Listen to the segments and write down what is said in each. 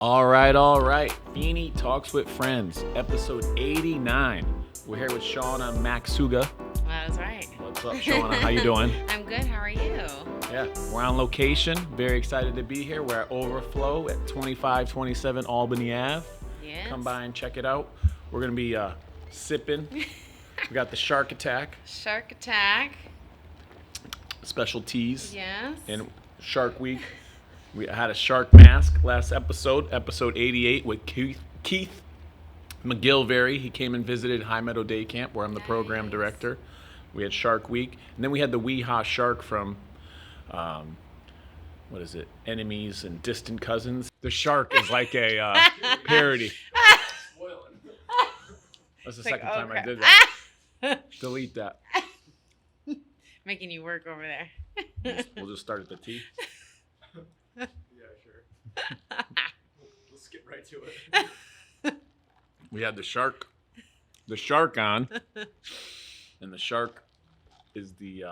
All right. Feeney Talks with Friends, episode 89. We're here with Shawna Macsuga. That is right. What's up, Shawna? How you doing? I'm good. How are you? Yeah, we're on location. Very excited to be here. We're at Overflow at 2527 Albany Ave. Yes. Come by and check it out. We're going to be sipping. We got the Shark Attack. Shark Attack. Special teas. Yes. And Shark Week. We had a shark mask last episode 88, with Keith McGillivray. He came and visited High Meadow Day Camp, where I'm the program director. We had Shark Week. And then we had the Weehaw Shark from, Enemies and Distant Cousins. The shark is like a parody. That's the second time I did that. Delete that. Making you work over there. We'll just start at the T. Yeah, sure. Let's get right to it. We had the shark on, and the shark is the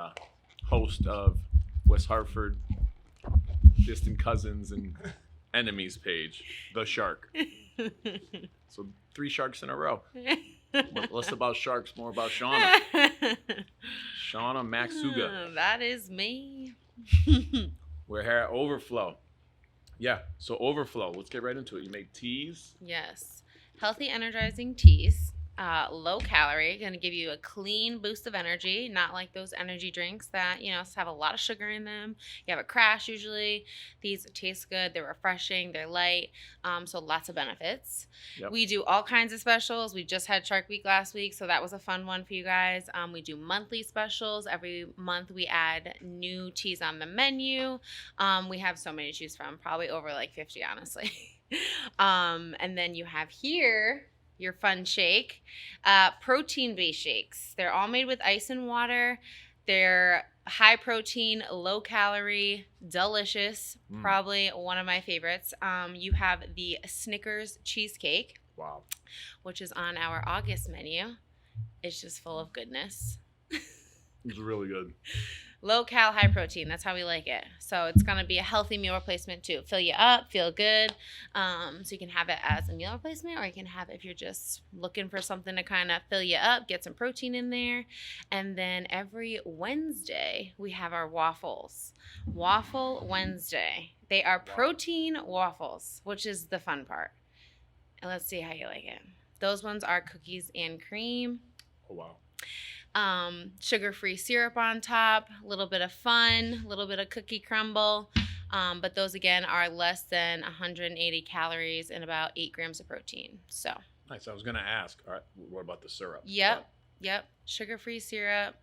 host of West Hartford Distant Cousins and Enemies page, The Shark. So 3 sharks in a row. Less about sharks, more about Shawna. Shawna Macsuga. That is me. We're here at Overflow. Yeah, so Overflow. Let's get right into it. You make teas. Yes. Healthy, energizing teas. Low calorie, going to give you a clean boost of energy, not like those energy drinks that, have a lot of sugar in them. You have a crash usually. These taste good. They're refreshing. They're light. So lots of benefits. Yep. We do all kinds of specials. We just had Shark Week last week, so that was a fun one for you guys. We do monthly specials. Every month we add new teas on the menu. We have so many to choose from, probably over like 50, honestly. And then you have here your fun shake, protein-based shakes. They're all made with ice and water. They're high protein, low calorie, delicious. Probably one of my favorites. You have the Snickers cheesecake. Wow. Which is on our August menu. It's just full of goodness. It's really good. Low cal, high protein. That's how we like it. So it's going to be a healthy meal replacement too. Fill you up, feel good. So you can have it as a meal replacement, or you can have it if you're just looking for something to kind of fill you up, get some protein in there. And then every Wednesday, we have our waffles. Waffle Wednesday. They are protein waffles, which is the fun part. And let's see how you like it. Those ones are cookies and cream. Oh, wow. Sugar-free syrup on top, a little bit of fun, a little bit of cookie crumble. But those, again, are less than 180 calories and about 8 grams of protein. So Nice. I was going to ask, all right, what about the syrup? Yep. Sugar-free syrup.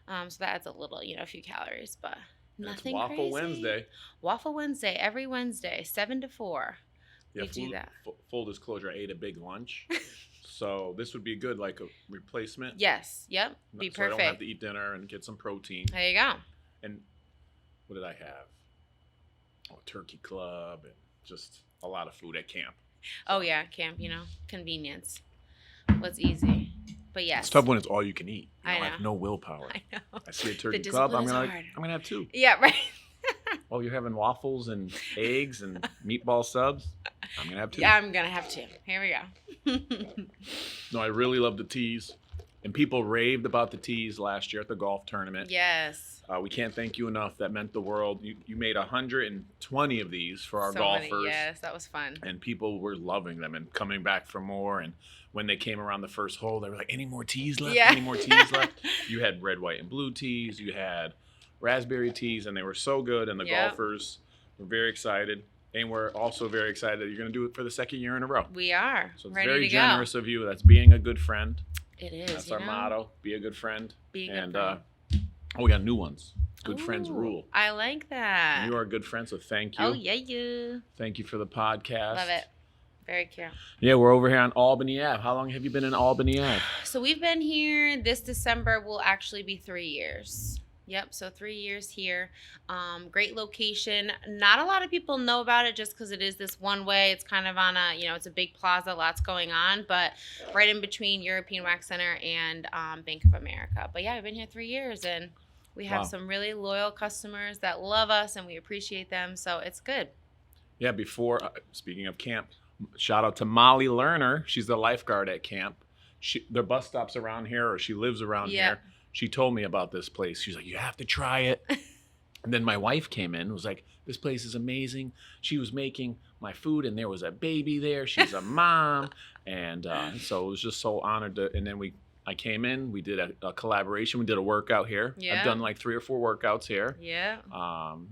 So that adds a little, a few calories, but nothing Waffle crazy. Wednesday. Waffle Wednesday, every Wednesday, 7 to 4. Yeah, we do that. Full disclosure, I ate a big lunch. So this would be good, like a replacement. Yes. Yep. Be so perfect. I don't have to eat dinner and get some protein. There you go. And what did I have? Oh, turkey club and just a lot of food at camp. Oh, yeah. Camp, convenience. What's easy. But yes. It's tough when it's all you can eat. I know. I have no willpower. I know. I see a turkey The club, I'm discipline gonna is I'm gonna have 2. Yeah, right. Oh, you're having waffles and eggs and meatball subs? I'm gonna have 2. Yeah, I'm going to have 2. Here we go. No, I really love the teas. And people raved about the teas last year at the golf tournament. Yes. We can't thank you enough. That meant the world. You made 120 of these for our golfers. Yes, that was fun. And people were loving them and coming back for more. And when they came around the first hole, they were like, any more teas left? Yeah. Any more teas left? You had red, white, and blue teas. You had raspberry teas, and they were so good. And the golfers were very excited. And we're also very excited that you're going to do it for the second year in a row. We are. So it's ready very to generous of you. That's being a good friend. It is. That's our motto. Be a good friend. Be a good friend. We got new ones. Good friends rule. I like that. You are a good friend, so thank you. Oh, yeah. Thank you for the podcast. Love it. Very cute. Yeah, we're over here on Albany Ave. How long have you been in Albany Ave? So we've been here. This December will actually be 3 years. Yep, so 3 years here. Great location. Not a lot of people know about it just because it is this one way. It's kind of on a, it's a big plaza, lots going on, but right in between European Wax Center and Bank of America. But yeah, I've been here 3 years, and we have some really loyal customers that love us, and we appreciate them, so it's good. Yeah, before, speaking of camp, shout out to Molly Lerner. She's the lifeguard at camp. Their bus stops around here, or she lives around here. She told me about this place. She's like, you have to try it. And then my wife came in and was like, this place is amazing. She was making my food, and there was a baby there. She's a mom. And so it was just so honored to, and then I came in, we did a collaboration. We did a workout here. Yeah. I've done like 3 or 4 workouts here. Yeah.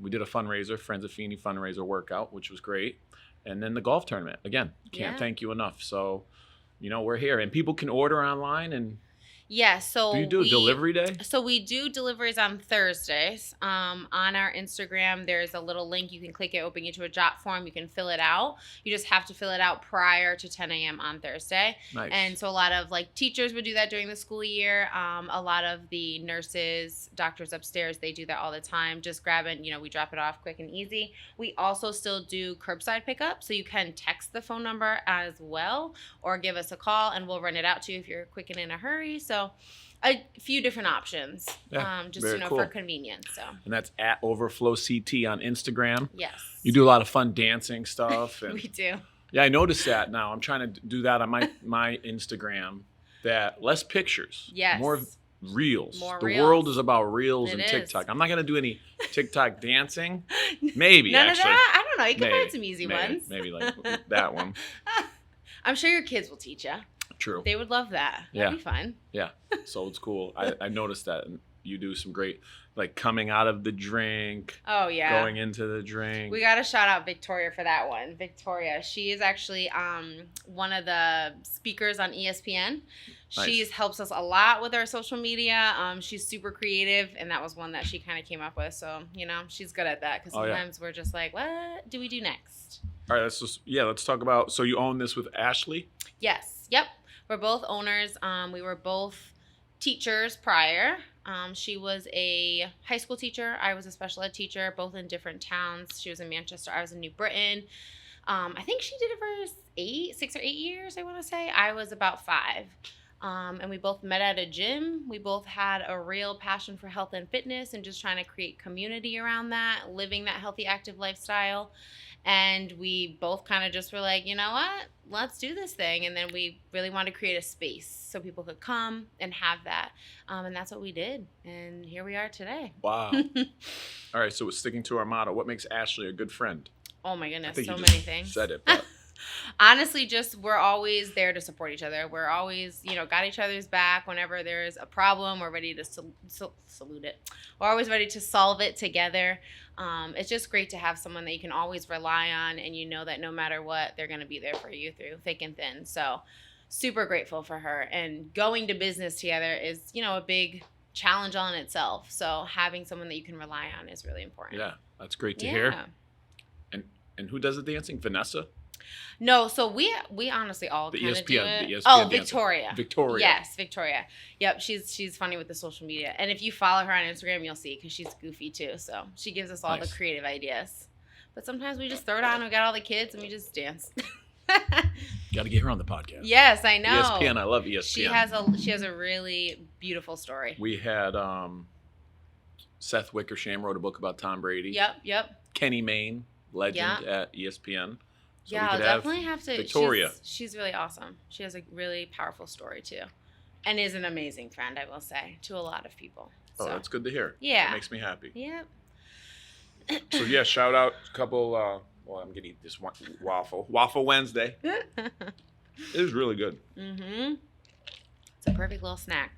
We did a fundraiser, Friends of Feeney fundraiser workout, which was great. And then the golf tournament. Again, can't thank you enough. So, we're here. And people can order online and... Yeah, so do you do a delivery day? So we do deliveries on Thursdays. On our Instagram, there's a little link. You can click it, open you to a Chopt form. You can fill it out. You just have to fill it out prior to 10 a.m. on Thursday. Nice. And so a lot of teachers would do that during the school year. A lot of the nurses, doctors upstairs, they do that all the time. Just grab it, we drop it off quick and easy. We also still do curbside pickup. So you can text the phone number as well, or give us a call and we'll run it out to you if you're quick and in a hurry. So a few different options, just cool. for convenience. So, and that's at Overflow CT on Instagram. Yes, you do a lot of fun dancing stuff. And we do. Yeah, I noticed that now. I'm trying to do that on my Instagram. That less pictures, more reels. The world is about reels and TikTok. I'm not gonna do any TikTok dancing. Maybe None actually. of that. I don't know. You can find some easy ones. Maybe like that one. I'm sure your kids will teach you. True. They would love that. That'd be fun. Yeah. So it's cool. I noticed that. And you do some great, coming out of the drink. Oh, yeah. Going into the drink. We got to shout out Victoria for that one. Victoria, she is actually one of the speakers on ESPN. Nice. She helps us a lot with our social media. She's super creative, and that was one that she kind of came up with. So, she's good at that because sometimes we're just like, what do we do next? All right. Let's talk about, so you own this with Ashley? Yes. Yep. We're both owners. We were both teachers prior. She was a high school teacher. I was a special ed teacher, both in different towns. She was in Manchester. I was in New Britain. I think she did it for 6 or 8 years, I want to say. I was about 5. And we both met at a gym. We both had a real passion for health and fitness and just trying to create community around that, living that healthy, active lifestyle. And we both kind of just were like, you know what? Let's do this thing. And then we really wanted to create a space so people could come and have that. And that's what we did. And here we are today. Wow. All right. So we're sticking to our motto. What makes Ashley a good friend? Oh, my goodness. I think So you many just things. said it, but... Honestly, we're always there to support each other. We're always, got each other's back. Whenever there's a problem, we're ready to salute it. We're always ready to solve it together. It's just great to have someone that you can always rely on, and you know that no matter what, they're going to be there for you through thick and thin. So super grateful for her. And going to business together is, a big challenge on itself. So having someone that you can rely on is really important. Yeah, that's great to hear. And who does the dancing? Vanessa? No, so we honestly all the kind of do ESPN, it. the ESPN Oh, dancer. Victoria. Victoria. Yes, Victoria. Yep, she's funny with the social media. And if you follow her on Instagram, you'll see because she's goofy too. So she gives us all the creative ideas. But sometimes we just throw it on. We got all the kids and we just dance. Got to get her on the podcast. Yes, I know. ESPN, I love ESPN. She has a really beautiful story. We had Seth Wickersham wrote a book about Tom Brady. Yep. Kenny Mayne, legend at ESPN. So I'll definitely have to. Victoria. She's really awesome. She has a really powerful story too, and is an amazing friend, I will say, to a lot of people. Oh, that's good to hear. Yeah, that makes me happy. Yep. So shout out a couple. I'm gonna eat this Waffle Wednesday. It was really good. Mm-hmm. It's a perfect little snack.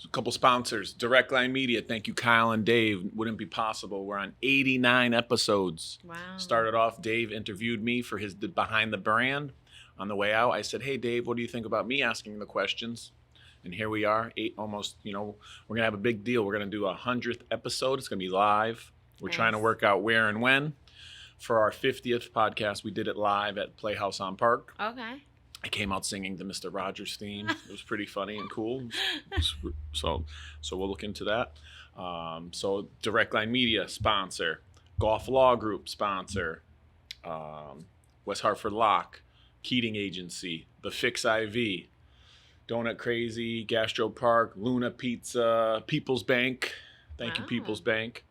A couple sponsors. Direct Line Media. Thank you, Kyle and Dave. Wouldn't be possible. We're on 89 episodes. Wow. Started off, Dave interviewed me for his Behind the Brand. On the way out, I said, hey, Dave, what do you think about me asking the questions? And here we are, almost, we're going to have a big deal. We're going to do 100th episode. It's going to be live. We're trying to work out where and when. For our 50th podcast, we did it live at Playhouse on Park. Okay. I came out singing the Mr. Rogers theme. It was pretty funny and cool. So we'll look into that. So Direct Line Media sponsor, Golf Law Group sponsor, West Hartford Lock, Keating Agency, The Fix IV, Donut Crazy, Gastro Park, Luna Pizza, People's Bank. Thank you, People's Bank.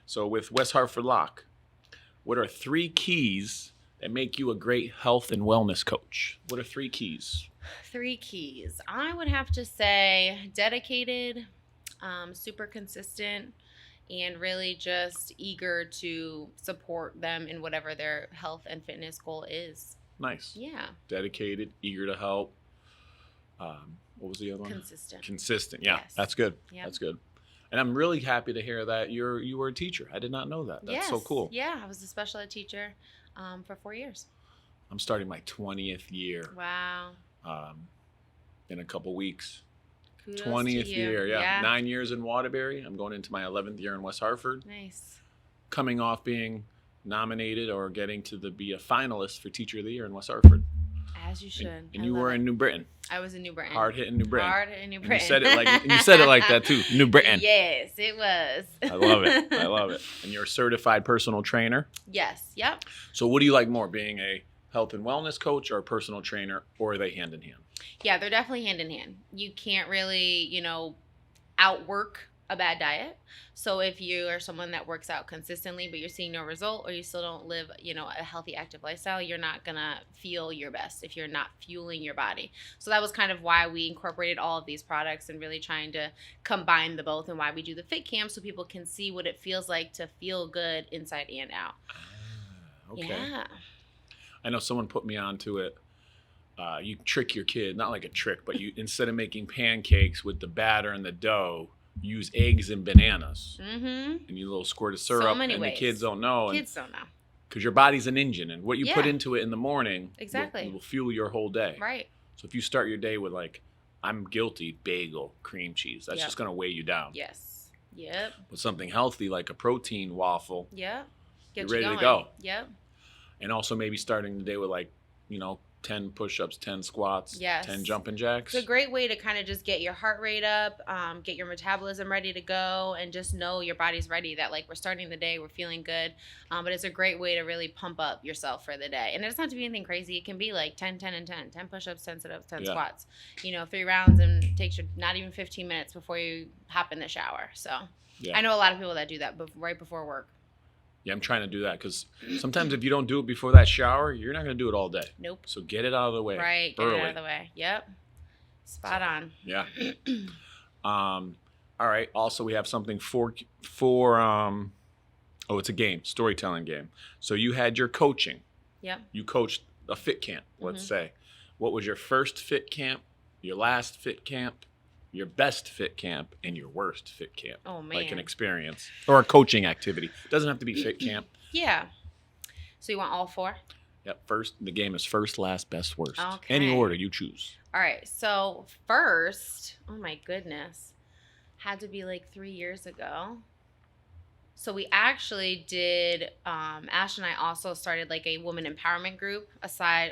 So with West Hartford Lock, what are 3 keys that make you a great health and wellness coach? What are 3 keys? 3 keys. I would have to say dedicated, super consistent, and really just eager to support them in whatever their health and fitness goal is. Nice. Yeah. Dedicated, eager to help. What was the other one? Consistent. Consistent. Yeah, Yes. that's good. Yep. That's good. And I'm really happy to hear that you were a teacher. I did not know that. That's so cool. Yeah, I was a special ed teacher for 4 years. I'm starting my 20th year Wow. in a couple weeks. Kudos 20th to you. year, yeah. 9 years in Waterbury. I'm going into my 11th year in West Hartford. Nice. Coming off being nominated or getting to be a finalist for Teacher of the Year in West Hartford. As you should. And you were in New Britain. I was in New Britain. Hard hitting New Britain. Hard hitting New And Britain. you said it like that too. New Britain. Yes, it was. I love it. I love it. And you're a certified personal trainer. Yes. Yep. So what do you like more, being a health and wellness coach or a personal trainer, or are they hand in hand? Yeah, they're definitely hand in hand. You can't really, outwork a bad diet. So if you are someone that works out consistently, but you're seeing no result, or you still don't live, a healthy, active lifestyle, you're not going to feel your best if you're not fueling your body. So that was kind of why we incorporated all of these products and really trying to combine the both, and why we do the fit camp so people can see what it feels like to feel good inside and out. Okay. Yeah. I know someone put me onto it. You trick your kid, not like a trick, but you instead of making pancakes with the batter and the dough, use eggs and bananas. Mm-hmm. And you little squirt of syrup, many and ways. the kids don't know. Kids don't know. Because your body's an engine, and what you put Yeah. into it in the morning Exactly. will fuel your whole day. Right. So if you start your day with I'm guilty, bagel, cream cheese, that's Yep. just going to weigh you down. Yes. Yep. But something healthy like a protein waffle, Yep. Get You're you ready to going. go. Yep. and also maybe starting the day with 10 push-ups, 10 squats, Yes. 10 jumping jacks. It's a great way to kind of just get your heart rate up, get your metabolism ready to go, and just know your body's ready, that we're starting the day, we're feeling good. But it's a great way to really pump up yourself for the day. And it doesn't have to be anything crazy. It can be 10, 10, and 10. 10 push-ups, 10 sit-ups, 10 Yeah. squats. 3 rounds, and it takes you not even 15 minutes before you hop in the shower. So Yeah. I know a lot of people that do that right before work. Yeah, I'm trying to do that because sometimes if you don't do it before that shower, you're not going to do it all day. Nope. So get it out of the way. Right. Get early. it out of the way. Yep. Spot on. Yeah. All right. Also, we have something for it's a game, storytelling game. So you had your coaching. Yep. You coached a fit camp, let's say. What was your first fit camp, your last fit camp, your best fit camp, and your worst fit camp? Oh, man. Like an experience or a coaching activity. Doesn't have to be fit camp. Yeah. So you want all 4? Yep. The game is first, last, best, worst. Okay. Any order you choose. All right. So first, oh my goodness, had to be 3 years ago. So we actually did, Ash and I also started a woman empowerment group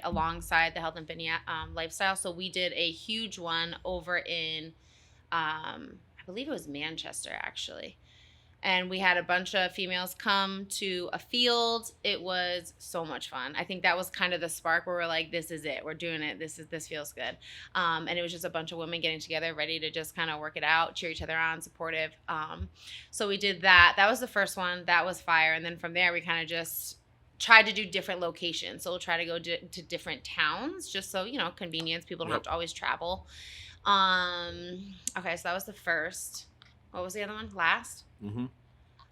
alongside the health and fitness lifestyle. So we did a huge one over in, I believe it was Manchester actually. And we had a bunch of females come to a field. It was so much fun. I think that was kind of the spark where we're like, this is it. We're doing it. This feels good. And it was just a bunch of women getting together, ready to just kind of work it out, cheer each other on, supportive. So we did that. That was the first one. That was fire. And then from there, we kind of just tried to do different locations. So we'll try to go to different towns just so, convenience. People don't have to always travel. Okay, so that was the first. What was the other one? Last? Mm-hmm.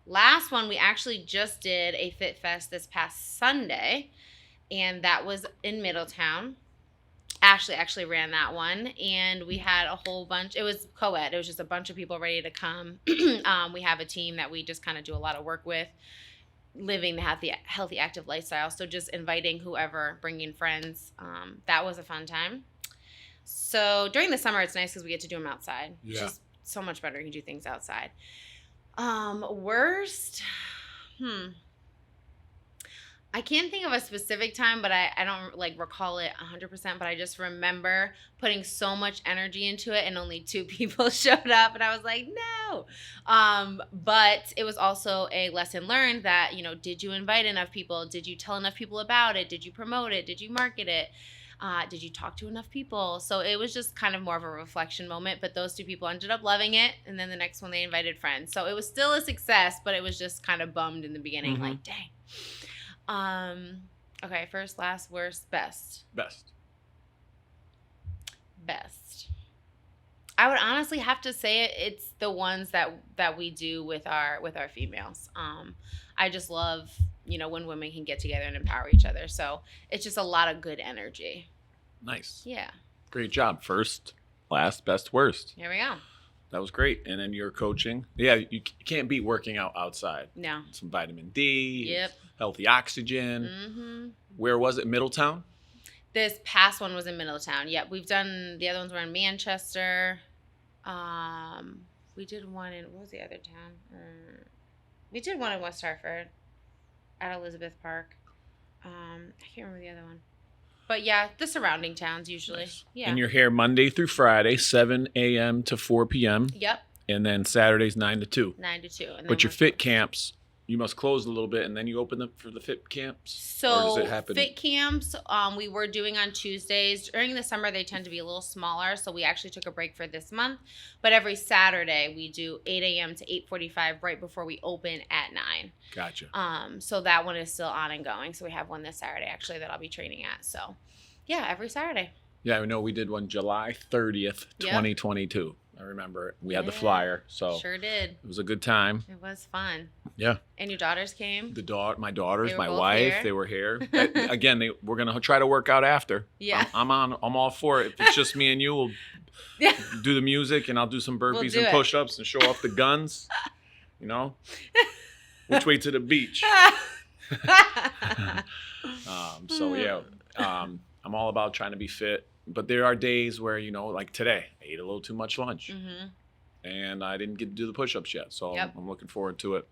Last one, we actually just did a Fit Fest this past Sunday, and that was in Middletown. Ashley actually ran that one, and we had a whole bunch. It was co-ed. It was just a bunch of people ready to come. We have a team that we just kind of do a lot of work with, living the healthy, active lifestyle. So just inviting whoever, bringing friends. That was a fun time. So during the summer, it's nice because we get to do them outside. Yeah. It's just so much better. You can do things outside. Worst, I can't think of a specific time, but I don't recall it 100%, but I just remember putting so much energy into it and only 2 people showed up, and I was like, no. But it was also a lesson learned that, did you invite enough people? Did you tell enough people about it? Did you promote it? Did you market it? Did you talk to enough people? So it was just kind of more of a reflection moment. But those 2 people ended up loving it. And then the next one, they invited friends. So it was still a success, but it was just kind of bummed in the beginning. Mm-hmm. Like, dang. Okay, first, last, worst, best. Best. I would honestly have to say it's the ones that we do with our females. I just love, when women can get together and empower each other. So it's just a lot of good energy. Nice. Yeah. Great job. First, last, best, worst. Here we go. That was great. And then your coaching. Yeah, you can't beat working out outside. No. Some vitamin D. Yep. Healthy oxygen. Mm-hmm. Where was it? Middletown? This past one was in Middletown. Yep. We've done, the other ones were in Manchester. We did one in, what was the other town? We did one in West Hartford at Elizabeth Park. I can't remember the other one. But yeah, the surrounding towns usually. Nice. Yeah. And you're here Monday through Friday, 7 a.m. to 4 p.m. Yep. And then Saturdays, 9 to 2. 9 to 2. And But then your fit camps, you must close a little bit and then you open them for the fit camps? So or does it happen? fit camps, we were doing on Tuesdays. During the summer, they tend to be a little smaller, so we actually took a break for this month. But every Saturday, we do 8 a.m. to 8:45 right before we open at 9. Gotcha. So that one is still on and going. So we have one this Saturday, actually, that I'll be training at. So, yeah, every Saturday. Yeah, I know we did one July 30th, Yep. 2022. I remember it. We had the Yeah, flyer, so Sure did. it was a good time. It was fun. Yeah. And your daughters came? My daughters, They were my both wife, here? they were here. Again, we're gonna try to work out after. Yeah. I'm all for it. If it's just me and you, we'll Yeah. do the music and I'll do some burpees do and it. push-ups and show off the guns. Which way to the beach? So yeah, I'm all about trying to be fit. But there are days where, like today, I ate a little too much lunch. Mm-hmm. And I didn't get to do the push-ups yet. So Yep. I'm looking forward to it.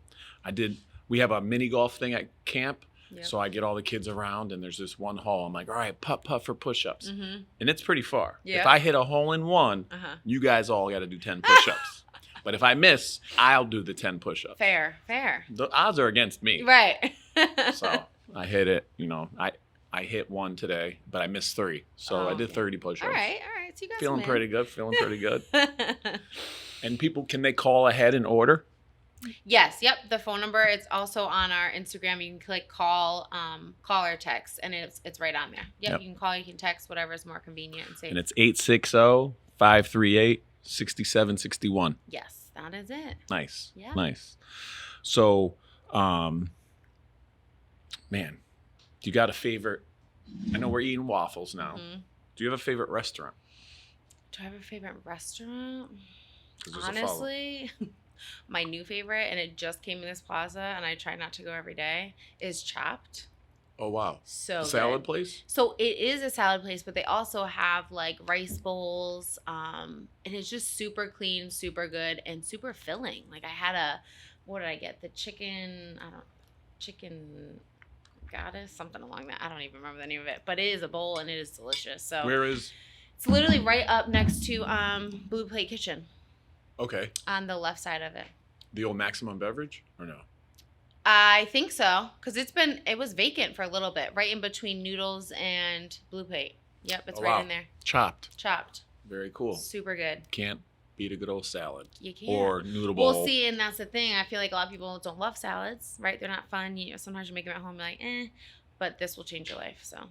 We have a mini golf thing at camp. Yep. So I get all the kids around and there's this one hole. I'm like, all right, putt for push-ups. Mm-hmm. And it's pretty far. Yeah. If I hit a hole in one, Uh-huh. you guys all got to do 10 push-ups. But if I miss, I'll do the 10 push-ups. Fair. The odds are against me. Right. So I hit it, I hit one today, but I missed 3. So I did Okay. 30 push-ups. All right. So you got Feeling some pretty good. And people, can they call ahead and order? Yes. Yep. The phone number. It's also on our Instagram. You can click call or text, and it's right on there. Yep. You can call. You can text. Whatever is more convenient and safe. And it's 860-538-6761. Yes, that is it. Nice. Yeah. Nice. So, man, do you got a favorite? I know we're eating waffles now. Mhm. Do you have a favorite restaurant? Do I have a favorite restaurant? 'Cause there's a follow. Honestly, my new favorite, and it just came in this plaza, and I try not to go every day, is Chopt. Oh, wow. So The salad good. place? So it is a salad place, but they also have like rice bowls, and it's just super clean, super good, and super filling. Like I had what did I get? The chicken goddess, something along that. I don't even remember the name of it, but it is a bowl and it is delicious. So Where is? it's literally right up next to Blue Plate Kitchen Okay. on the left side of it. The old Maximum Beverage or no? I think so, because it was vacant for a little bit, right in between Noodles and Blue Plate. Yep, it's Oh, right wow. in there. Chopped. Chopped. Very cool. Super good. Can't beat a good old salad. You can't. Or noodle bowl. Well, see, and that's the thing. I feel like a lot of people don't love salads, right? They're not fun. Sometimes you make them at home, you're like, eh. But this will change your life. So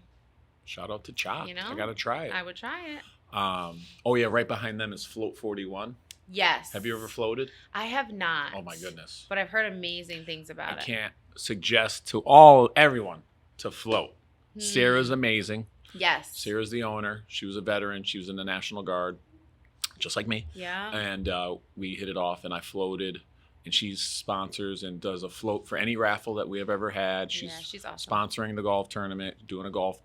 Shout out to Chopt. You know? I got to try it. I would try it. Oh, yeah, right behind them is Float 41. Yes. Have you ever floated? I have not. Oh, my goodness. But I've heard amazing things about I it. can't suggest to everyone to float. Hmm. Sarah's amazing. Yes. Sarah's the owner. She was a veteran. She was in the National Guard, just like me. Yeah. And we hit it off, and I floated. And she sponsors and does a float for any raffle that we have ever had. She's awesome. sponsoring the golf tournament, doing a golf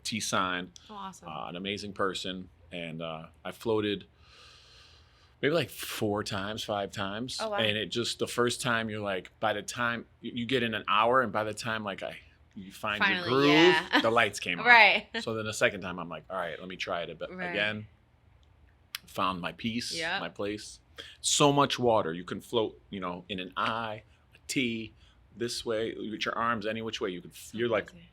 tee sign. Oh, awesome. An amazing person. And I floated maybe like 4 times, 5 times. Oh, wow. And it just, the first time you're like, by the time you get in an hour, and by the time you find your Finally, groove, yeah. the lights came on. Right. So then the second time I'm like, all right, let me try it Right. again. Found my piece, Yeah. my place. So much water. You can float, in an I, a T, this way, with your arms any which way. You're like crazy.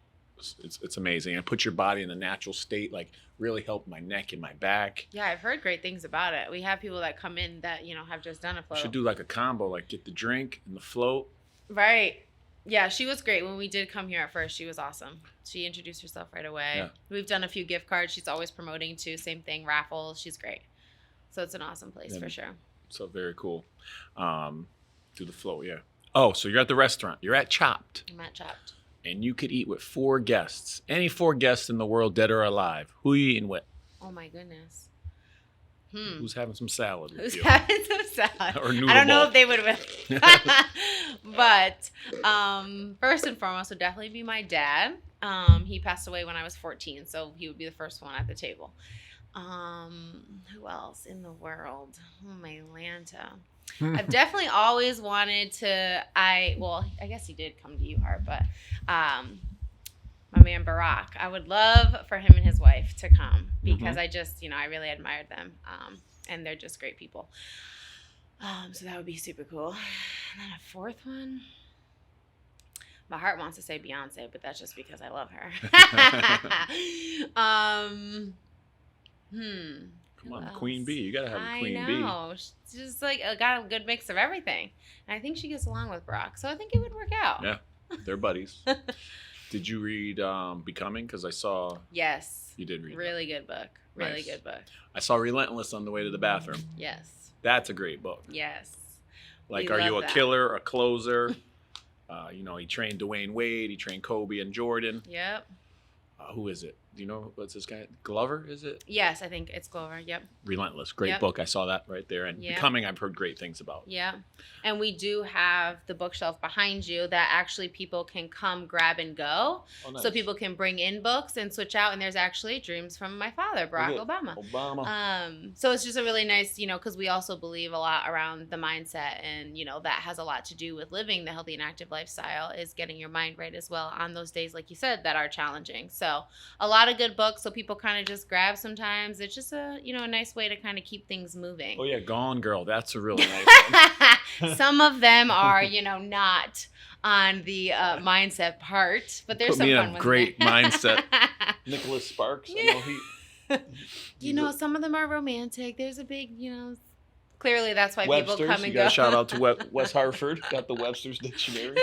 It's amazing. And put your body in a natural state, like really help my neck and my back. Yeah, I've heard great things about it. We have people that come in that, have just done a You float. should do like a combo, like get the drink and the float. Right. Yeah, she was great. When we did come here at first, she was awesome. She introduced herself right away. Yeah. We've done a few gift cards. She's always promoting too. Same thing, raffles. She's great. So it's an awesome place for sure. So very cool. Do the float, yeah. Oh, so you're at the restaurant. You're at Chopt. I'm at Chopt. And you could eat with 4 guests. Any 4 guests in the world, dead or alive. Who are you eating with? Oh my goodness. Who's having some salad with Who's you? having some salad? Or noodle I don't know bowl. if they would but first and foremost would definitely be my dad. He passed away when I was 14, so he would be the first one at the table. Who else in the world? Oh my Lanta. I've definitely always wanted to. I guess he did come to UHART, but my man Barack. I would love for him and his wife to come because I just, I really admired them, and they're just great people. So that would be super cool. And then a 4th one. My heart wants to say Beyonce, but that's just because I love her. Come on, Queen Bee. You gotta have a Queen Bee. I know. She's just like got a good mix of everything. And I think she gets along with Barack. So I think it would work out. Yeah, they're buddies. Did you read Becoming? Because I saw. Yes. You did read. Really good book. Really Nice. good book. I saw Relentless on the way to the bathroom. Yes. That's a great book. Yes. Like, We are you love a that. killer, a closer? He trained Dwayne Wade. He trained Kobe and Jordan. Yep. Who is it? Do you know what's this guy? Glover, is it? Yes, I think it's Glover. Yep. Relentless. Great Yep. book. I saw that right there. And Yeah. Becoming, I've heard great things about. Yeah. And we do have the bookshelf behind you that actually people can come grab and go. Oh, nice. So people can bring in books and switch out. And there's actually Dreams from My Father, Barack Look Obama. at Obama. So it's just a really nice, because we also believe a lot around the mindset, and that has a lot to do with living the healthy and active lifestyle, is getting your mind right as well on those days, like you said, that are challenging. So a lot of good books, so people kind of just grab sometimes. It's just a nice way to kind of keep things moving. Oh yeah, Gone Girl. That's a really nice one. Some of them are, not on the mindset part, but there's Put some me in fun a ones. great there. mindset. Nicholas Sparks. I know he. Some of them are romantic. There's a big, clearly that's why Webster's. people come and You got go. a shout out to West Hartford. Got the Webster's Dictionary.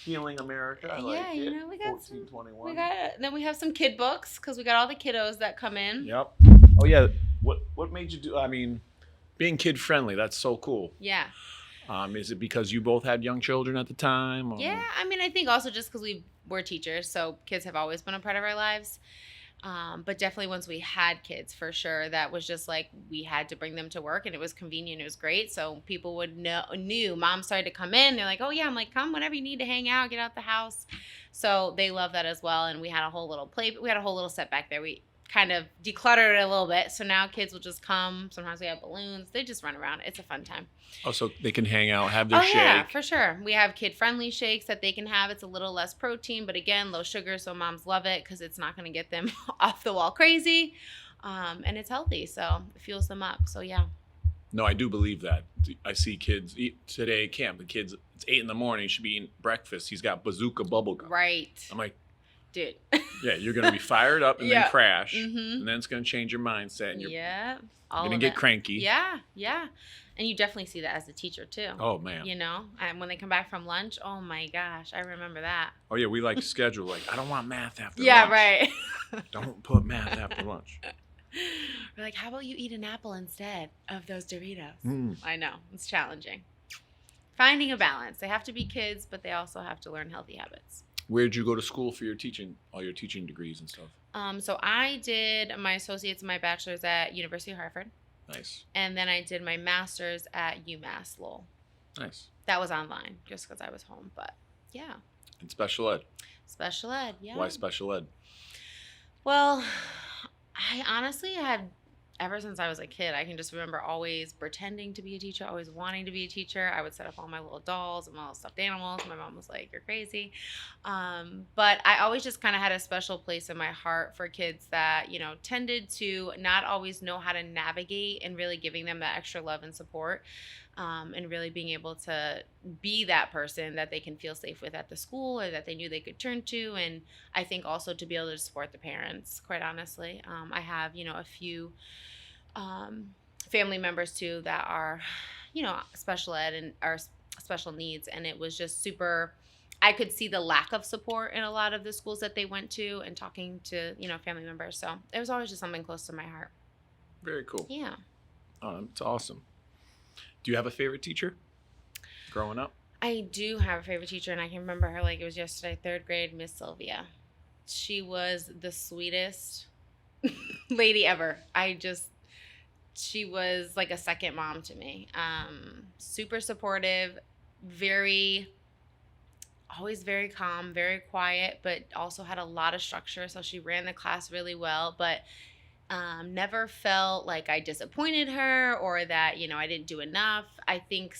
Healing America. I like Yeah, it. we got 1421. then we have some kid books because we got all the kiddos that come in. Yep. Oh yeah. What made you do? I mean, being kid friendly. That's so cool. Yeah. Is it because you both had young children at the time? Or? Yeah, I think also just because we're teachers, so kids have always been a part of our lives. But definitely once we had kids, for sure, that was just like we had to bring them to work, and it was convenient. It was great. So people knew mom started to come in. They're like, oh yeah, I'm like, come whenever you need to hang out, get out the house. So they love that as well. And we had a whole little set back there. We kind of decluttered it a little bit. So now kids will just come. Sometimes we have balloons. They just run around. It's a fun time. Oh, so they can hang out, have their shake. Yeah, for sure. We have kid-friendly shakes that they can have. It's a little less protein, but again, low sugar, so moms love it because it's not going to get them off the wall crazy. And it's healthy, so it fuels them up. So, yeah. No, I do believe that. I see kids eat today at camp. The kids, it's 8 a.m. You should be eating breakfast. He's got bazooka bubble gum. Right. I'm like, dude. yeah, you're going to be fired up and Yeah. then crash. Mm-hmm. And then it's going to change your mindset. And you're all going to of get it. cranky. Yeah. And you definitely see that as a teacher, too. Oh, man. And when they come back from lunch, oh, my gosh, I remember that. Oh, yeah, we like schedule. Like, I don't want math after Yeah, lunch. right. Don't put math after lunch. We're like, how about you eat an apple instead of those Doritos? Mm. I know. It's challenging. Finding a balance. They have to be kids, but they also have to learn healthy habits. Where'd you go to school for your teaching, all your teaching degrees and stuff? So I did my associates and my bachelor's at University of Hartford. Nice. And then I did my master's at UMass Lowell. Nice. That was online just because I was home. But yeah. And special ed. Special ed. Yeah. Why special ed? Well, I honestly had, ever since I was a kid, I can just remember always pretending to be a teacher, always wanting to be a teacher. I would set up all my little dolls and my little stuffed animals. My mom was like, you're crazy. But I always just kind of had a special place in my heart for kids that, tended to not always know how to navigate, and really giving them that extra love and support. and really being able to be that person that they can feel safe with at the school or that they knew they could turn to. And I think also to be able to support the parents, quite honestly. I have, a few family members too that are, special ed and are special needs. And it was just super, I could see the lack of support in a lot of the schools that they went to and talking to, family members. So it was always just something close to my heart. Very cool. Yeah. It's awesome. Do you have a favorite teacher growing up? I do have a favorite teacher, and I can remember her like it was yesterday, 3rd grade, Miss Sylvia. She was the sweetest lady ever. She was like a second mom to me. Super supportive, always very calm, very quiet, but also had a lot of structure. So she ran the class really well, but never felt like I disappointed her or that, I didn't do enough. I think,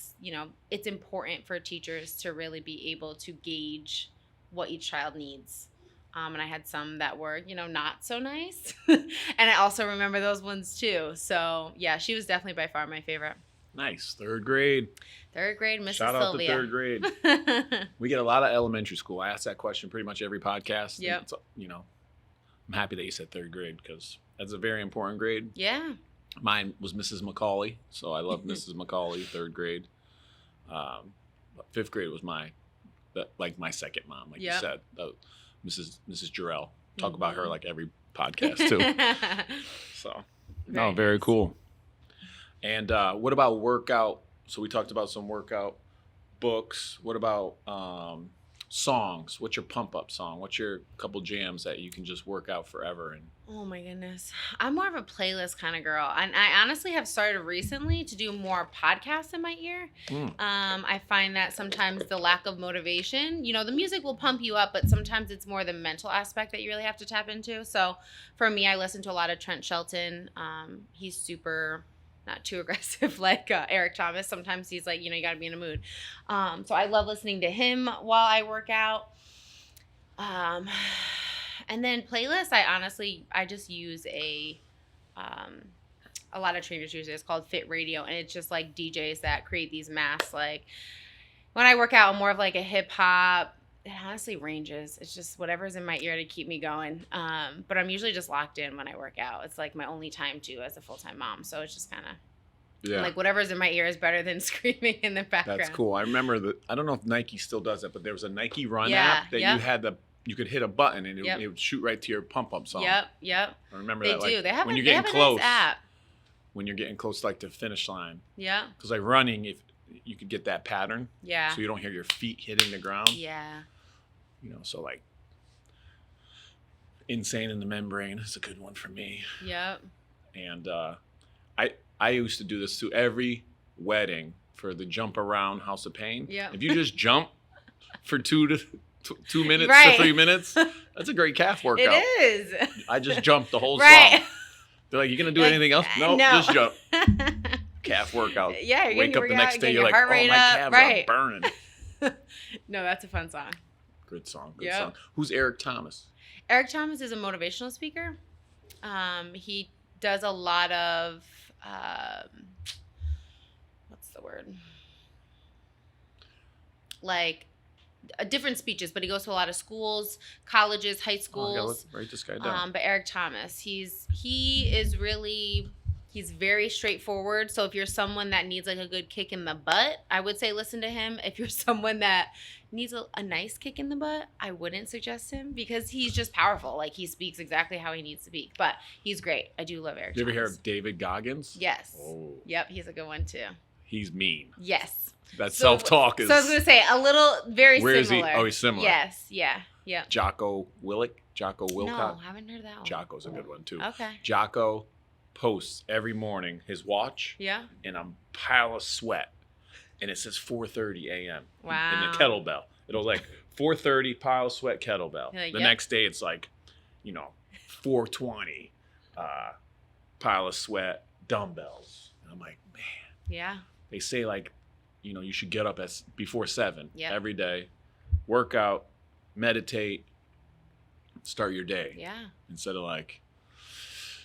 it's important for teachers to really be able to gauge what each child needs. And I had some that were, not so nice. And I also remember those ones too. So yeah, she was definitely by far my favorite. Nice. 3rd grade. 3rd grade, Mrs. Shout out to Sylvia. 3rd grade. We get a lot of elementary school. I ask that question pretty much every podcast. Yep. I'm happy that you said 3rd grade because that's a very important grade. Yeah. Mine was Mrs. McCauley, so I love Mrs. McCauley, 3rd grade. But 5th grade was my second mom, like you said. Mrs. Jarrell. Talk about her like every podcast too. So, very cool. And what about workout? So we talked about some workout books. What about songs? What's your pump up song? What's your couple jams that you can just work out forever? And oh my goodness. I'm more of a playlist kind of girl. And I honestly have started recently to do more podcasts in my ear. I find that sometimes the lack of motivation, the music will pump you up, but sometimes it's more the mental aspect that you really have to tap into. So for me, I listen to a lot of Trent Shelton. He's super not too aggressive like Eric Thomas. Sometimes he's like, you got to be in a mood. So I love listening to him while I work out. And then playlists, I just use a lot of trainers use it. It's called Fit Radio, and it's just like DJs that create these masks. Like when I work out, I'm more of like a hip hop. It honestly ranges. It's just whatever's in my ear to keep me going. But I'm usually just locked in when I work out. It's like my only time too as a full-time mom. So it's just kind of like whatever's in my ear is better than screaming in the background. That's cool. I remember I don't know if Nike still does it, but there was a Nike Run app that you could hit a button and it would shoot right to your pump up song. Yep. I remember they that. Do. Like, they have when a, you're they getting have close. A nice app. When you're getting close, like to the finish line. Yeah. Because like running, if you could get that pattern. Yeah. So you don't hear your feet hitting the ground. Yeah. So like Insane in the Membrane is a good one for me. Yep. And I used to do this to every wedding for the jump around House of Pain. Yeah. If you just jump for 2 minutes right. to 3 minutes, that's a great calf workout. It is. I just jumped the whole right. song. They're like, you gonna do anything else? No, just jump. Calf workout. Yeah, you're wake up the next day, you're like, heart oh, my rate calves are burning. No, that's a fun song. Good song. Good song. Who's Eric Thomas? Eric Thomas is a motivational speaker. He does a lot of what's the word? Like different speeches, but he goes to a lot of schools, colleges, high schools. Write this guy down. But Eric Thomas, he's very straightforward. So if you're someone that needs like a good kick in the butt, I would say listen to him. If you're someone that needs a nice kick in the butt, I wouldn't suggest him because he's just powerful. Like he speaks exactly how he needs to speak. But he's great. I do love Eric Thomas. You ever hear of David Goggins? Yes. Oh. Yep, he's a good one too. He's mean. Yes. That self-talk is... So I was going to say, a little, very Where similar. Is he? Oh, he's similar. Yes, yeah. Jocko Wilcock? No, haven't heard that one. Jocko's a good one too. Okay. Jocko posts every morning his watch and a pile of sweat. And it says 4:30 a.m. Wow. in the kettlebell. It'll like 4:30 pile of sweat kettlebell. Like, the next day it's like, 4:20 pile of sweat dumbbells. And I'm like, man. Yeah. They say like, you should get up before 7 every day, work out, meditate, start your day. Yeah. Instead of like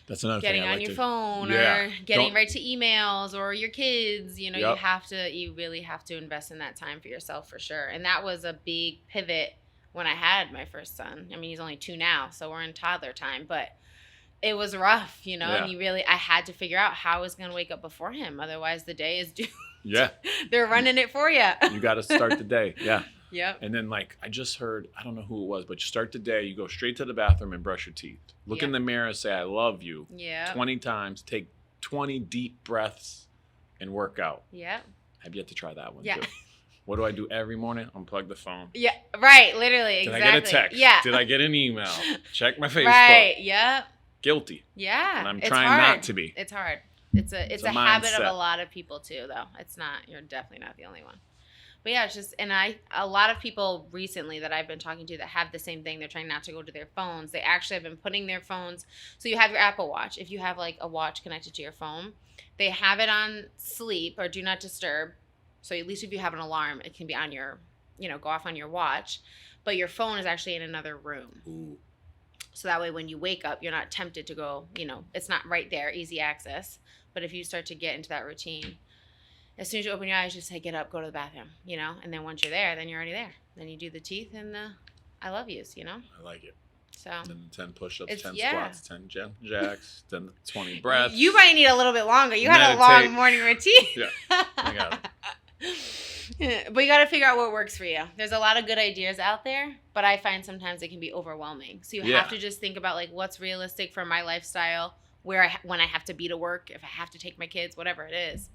That's another getting thing I on like your to, phone Yeah. or getting Don't- right to emails or your kids. You know, Yep. you really have to invest in that time for yourself for sure. And that was a big pivot when I had my first son. I mean, he's only 2 now, so we're in toddler time, but it was rough, you know, and I had to figure out how I was going to wake up before him. Otherwise, the day is due. Yeah. They're running it for you. You got to start the day. Yeah. Yep. And then, like, I just heard, I don't know who it was, but you start the day, you go straight to the bathroom and brush your teeth. Look in the mirror and say, I love you. Yeah. 20 times. Take 20 deep breaths and work out. Yep. I've yet to try that one, Yeah. too. What do I do every morning? Unplug the phone. Yeah. Right. Literally. Did Exactly. I get a text? Yeah. Did I get an email? Check my Facebook. Right. Yep. Guilty. Yeah. And I'm it's trying hard. not to be. It's hard. It's a a habit of mindset. a lot of people too, though. It's not. You're definitely not the only one. But yeah, it's just, and a lot of people recently that I've been talking to that have the same thing. They're trying not to go to their phones. They actually have been putting their phones. So you have your Apple Watch. If you have like a watch connected to your phone, they have it on sleep or do not disturb. So at least if you have an alarm, it can be on your, go off on your watch. But your phone is actually in another room. Ooh. So that way when you wake up, you're not tempted to go, it's not right there, easy access. But if you start to get into that routine, as soon as you open your eyes, just say, get up, go to the bathroom, and then once you're there, then you're already there. Then you do the teeth and the I love yous, I like it. So And then 10 push-ups, It's- 10 yeah. squats, 10 jacks, then 20 breaths. you might need a little bit longer. You had a long Meditate. morning routine. Yeah, I got it. But you got to figure out what works for you. There's a lot of good ideas out there, but I find sometimes it can be overwhelming. So you Yeah. have to just think about like what's realistic for my lifestyle, when I have to be to work, if I have to take my kids, whatever it is,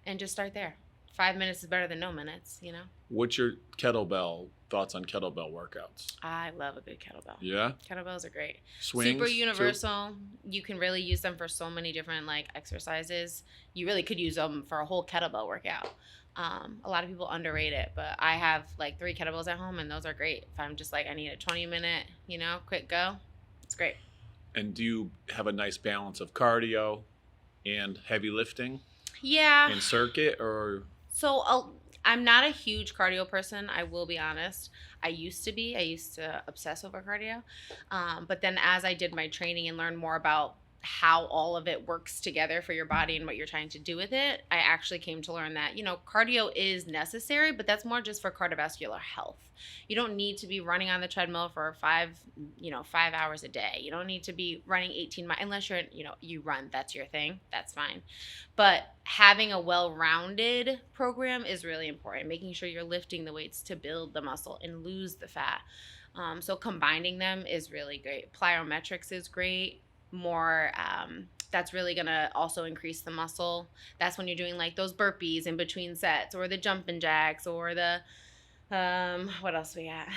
and just start there. 5 minutes is better than no minutes, What's your thoughts on kettlebell workouts? I love a good kettlebell. Yeah? Kettlebells are great. Swings? Super too? universal. You can really use them for so many different like exercises. You really could use them for a whole kettlebell workout. A lot of people underrate it, but I have like 3 kettlebells at home, and those are great. If I'm just like, I need a 20-minute, quick go, it's great. And do you have a nice balance of cardio and heavy lifting Yeah. in circuit, or? So I'm not a huge cardio person. I will be honest. I used to be. I used to obsess over cardio. But then as I did my training and learned more about how all of it works together for your body and what you're trying to do with it, I actually came to learn that, cardio is necessary, but that's more just for cardiovascular health. You don't need to be running on the treadmill for 5 hours a day. You don't need to be running 18 miles unless you're, you run, that's your thing. That's fine. But having a well-rounded program is really important, making sure you're lifting the weights to build the muscle and lose the fat. So combining them is really great. Plyometrics is great. More that's really gonna also increase the muscle. That's when you're doing like those burpees in between sets, or the jumping jacks, or the what else we got?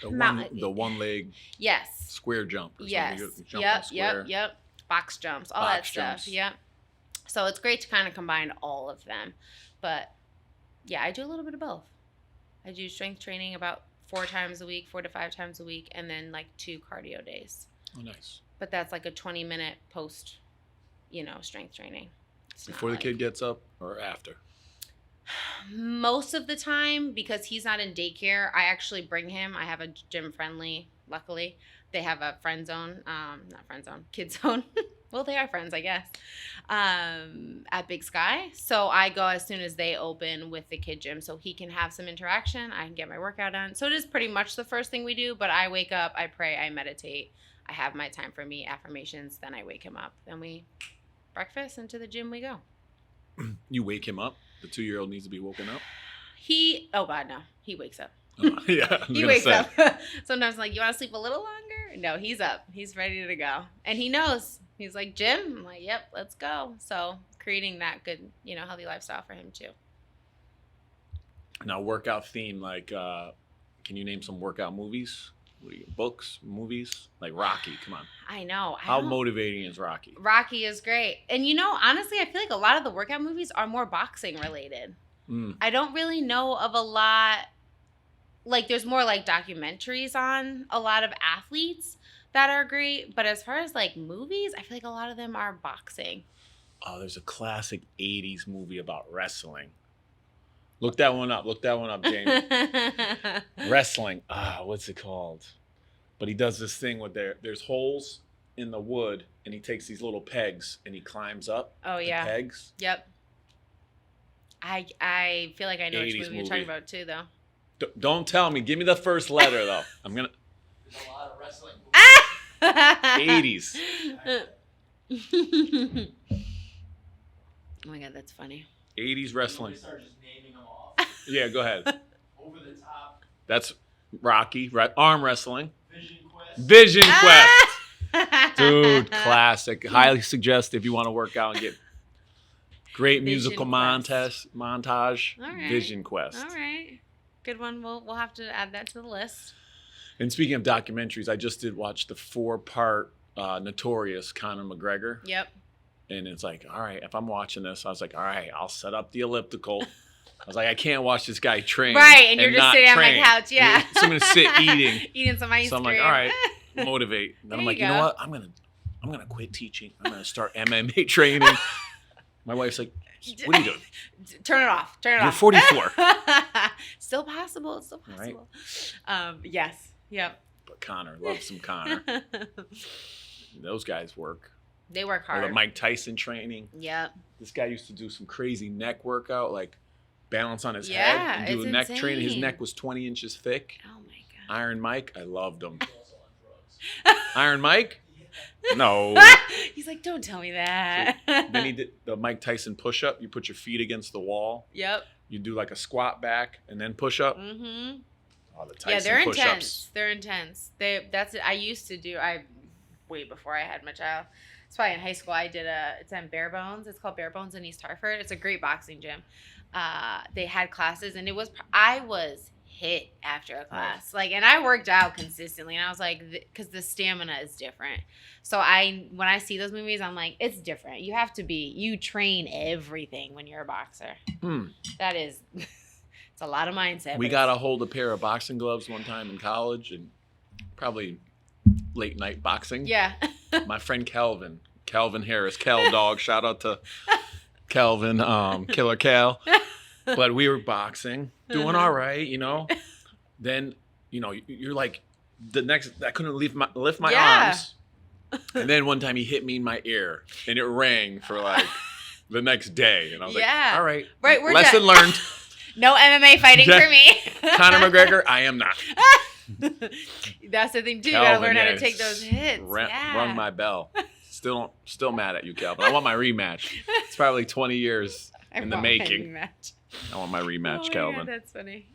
The one leg Yes. square jump. Or Yes. something. You jump on square. Yep. Box jumps, all that stuff. Yep. So it's great to kind of combine all of them. But yeah, I do a little bit of both. I do strength training about 4 times a week, 4 to 5 times a week, and then like 2 cardio days. Oh, nice. But that's like a 20-minute post, strength training. It's not Before the like- kid gets up or after? Most of the time, because he's not in daycare, I actually bring him. I have a gym friendly, luckily. They have a friend zone, not friend zone, kid zone. Well, they are friends, I guess, at Big Sky. So I go as soon as they open with the kid gym so he can have some interaction. I can get my workout done. So it is pretty much the first thing we do, but I wake up, I pray, I meditate. I have my time for me, affirmations, then I wake him up. Then we breakfast, and to the gym we go. You wake him up? The 2-year-old needs to be woken up? Oh God, no. He wakes up. Yeah. I was He gonna wakes say. up. Sometimes I'm like, you want to sleep a little longer? No, he's up. He's ready to go. And he knows. He's like, Jim? I'm like, yep, let's go. So creating that good, healthy lifestyle for him too. Now, workout theme, like, can you name some workout movies? Books, movies? Like Rocky, come on. I know. How motivating is Rocky? Rocky is great. And honestly, I feel like a lot of the workout movies are more boxing related. I don't really know of a lot. Like, there's more like documentaries on a lot of athletes that are great. But as far as like movies, I feel like a lot of them are boxing. Oh, there's a classic 80s movie about wrestling. Look that one up, Jamie. Wrestling. What's it called? But he does this thing with there's holes in the wood and he takes these little pegs and he climbs up Oh the yeah. pegs. Yep. I feel like I know which 80s movie you're movie. talking about too, though. Don't tell me. Give me the first letter though. I'm gonna There's a lot of wrestling. 80s. Oh my god, that's funny. 80s wrestling. We start just naming them off. Yeah, go ahead. Over the top. That's Rocky, right? Arm wrestling. Vision Quest. Vision Quest. Dude, classic. Highly suggest if you want to work out and get great Vision musical Quest. montage. All right. Vision Quest. All right. Good one. We'll have to add that to the list. And speaking of documentaries, I just did watch the 4-part Notorious Conor McGregor. Yep. And it's like, all right, if I'm watching this, I was like, all right, I'll set up the elliptical. I was like, I can't watch this guy train. Right, and you're just not sitting on my train. couch, yeah. So I'm gonna sit eating. Eating some ice So I'm cream. like, all right, motivate. Then There I'm like, you you know go. what? I'm gonna quit teaching. I'm gonna start MMA training. My wife's like, what are you doing? Turn it off. Turn it You're off. 44. Still possible. It's still Right. possible. Yes. Yep. But Connor, love some Connor. Those guys work. They work Or the hard. Mike Tyson training. Yep. This guy used to do some crazy neck workout, like balance on his Yeah, head and do it's a neck training. His insane. neck was 20 inches thick. Oh my god. Iron Mike, I loved him. He's also on drugs. Iron Mike? Yeah. No. He's like, don't tell me that. Then he did the Mike Tyson push-up. You put your feet against the wall. Yep. You do like a squat back and then push-up. Mm-hmm. Oh, the Tyson Yeah, they're push-ups. intense. They're intense. That's it. I used to do. Way before I had my child. It's probably in high school. I did it's on Bare Bones. It's called Bare Bones in East Hartford. It's a great boxing gym. They had classes, and I was hit after a class. Like, and I worked out consistently, and I was like, because the stamina is different. So when I see those movies, I'm like, it's different. You train everything when you're a boxer. That is, it's a lot of mindset. We but got to hold a pair of boxing gloves one time in college and probably late night boxing. Yeah. My friend Calvin Harris, Cal Dog, shout out to Calvin, Killer Cal. But we were boxing, doing all right, you know. Then, you know, you're like, I couldn't lift my Yeah. arms. And then one time he hit me in my ear and it rang for like the next day. And I was Yeah. like, all right. Right, we're lesson done. learned. No MMA fighting Yeah. for me. Conor McGregor, I am not. That's the thing too. You gotta Calvin, learn how yeah, to take those hits. Yeah. Rung my bell. Still mad at you, Calvin. I want my rematch. It's probably 20 years I in the want my making. rematch. I want my rematch, Oh my Calvin. God, that's funny.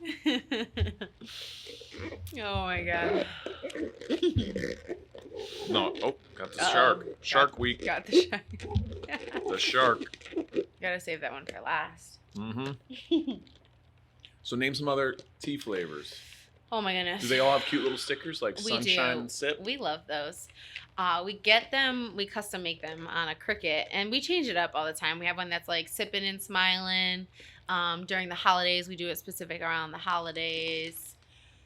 Oh my god. No, got the Uh-oh. shark. Shark week. Got the shark. The shark. Gotta save that one for last. Mm-hmm. So name some other tea flavors. Oh my goodness. Do they all have cute little stickers like We sunshine do. and sip? We love those. We get them, we custom make them on a Cricut, and we change it up all the time. We have one that's like sipping and smiling. During the holidays, we do it specific around the holidays.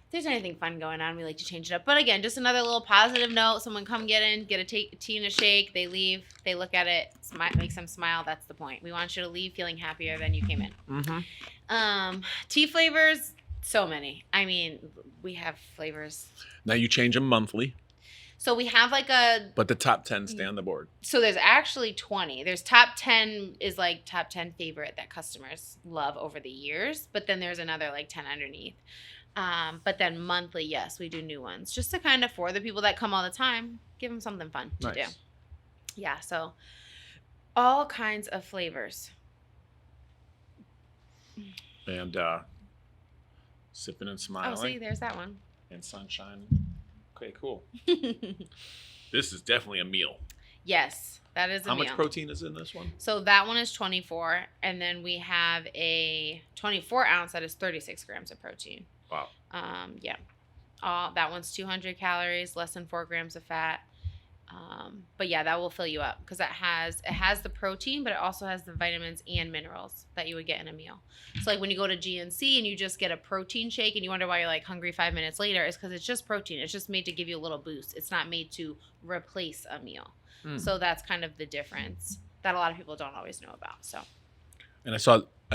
If there's anything fun going on, we like to change it up. But again, just another little positive note. Someone come get a tea and a shake. They leave. They look at it. Makes them smile. That's the point. We want you to leave feeling happier than you came in. Mm-hmm. Tea flavors, so many. I mean, we have flavors. Now you change them monthly, So we have like but the top 10 stay on the board. So there's actually 20. There's top 10 is like top 10 favorite that customers love over the years. But then there's another like 10 underneath. But then monthly, yes, we do new ones. Just to kind of, for the people that come all the time, give them something fun to do. Yeah, so all kinds of flavors. And sipping and smiling. Oh, see, there's that one. And sunshine. Okay, cool. This is definitely a meal. Yes, that is a How meal. much protein is in this one? So that one is 24, and then we have a 24 ounce that is 36 grams of protein. Wow. Yeah. That one's 200 calories, less than 4 grams of fat. But yeah, that will fill you up because it has the protein, but it also has the vitamins and minerals that you would get in a meal. So like when you go to GNC and you just get a protein shake and you wonder why you're like hungry 5 minutes later, it's because it's just protein. It's just made to give you a little boost. It's not made to replace a meal. So that's kind of the difference that a lot of people don't always know about. So. And I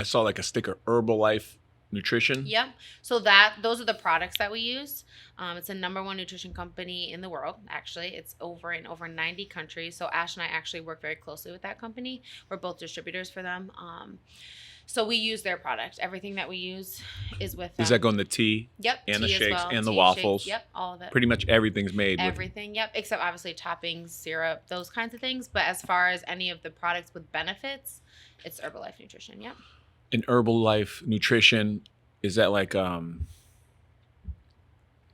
saw like a sticker, Herbalife Nutrition. Yep. So those are the products that we use. It's the #1 nutrition company in the world. Actually, it's in over 90 countries. So Ash and I actually work very closely with that company. We're both distributors for them. So we use their product. Everything that we use is with them. Does that go in the tea? Yep. And the tea as shakes well. and the Tea, waffles? shakes, yep. All of it. Pretty much everything's made with Everything. Yep. Except obviously toppings, syrup, those kinds of things. But as far as any of the products with benefits, it's Herbalife Nutrition. Yep. an Herbalife Nutrition. Is that like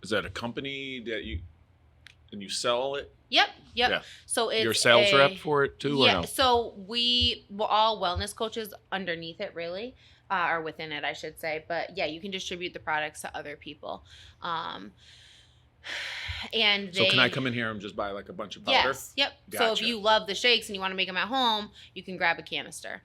is that a company that you sell it? Yep. Yeah. So it's Your sales rep for it too, or yeah. no? So we're all wellness coaches underneath it, really, or within it, I should say. But yeah, you can distribute the products to other people. And So can I come in here and just buy like a bunch of powder? Yes. Yep. So if Gotcha. you love the shakes and you want to make them at home, you can grab a canister,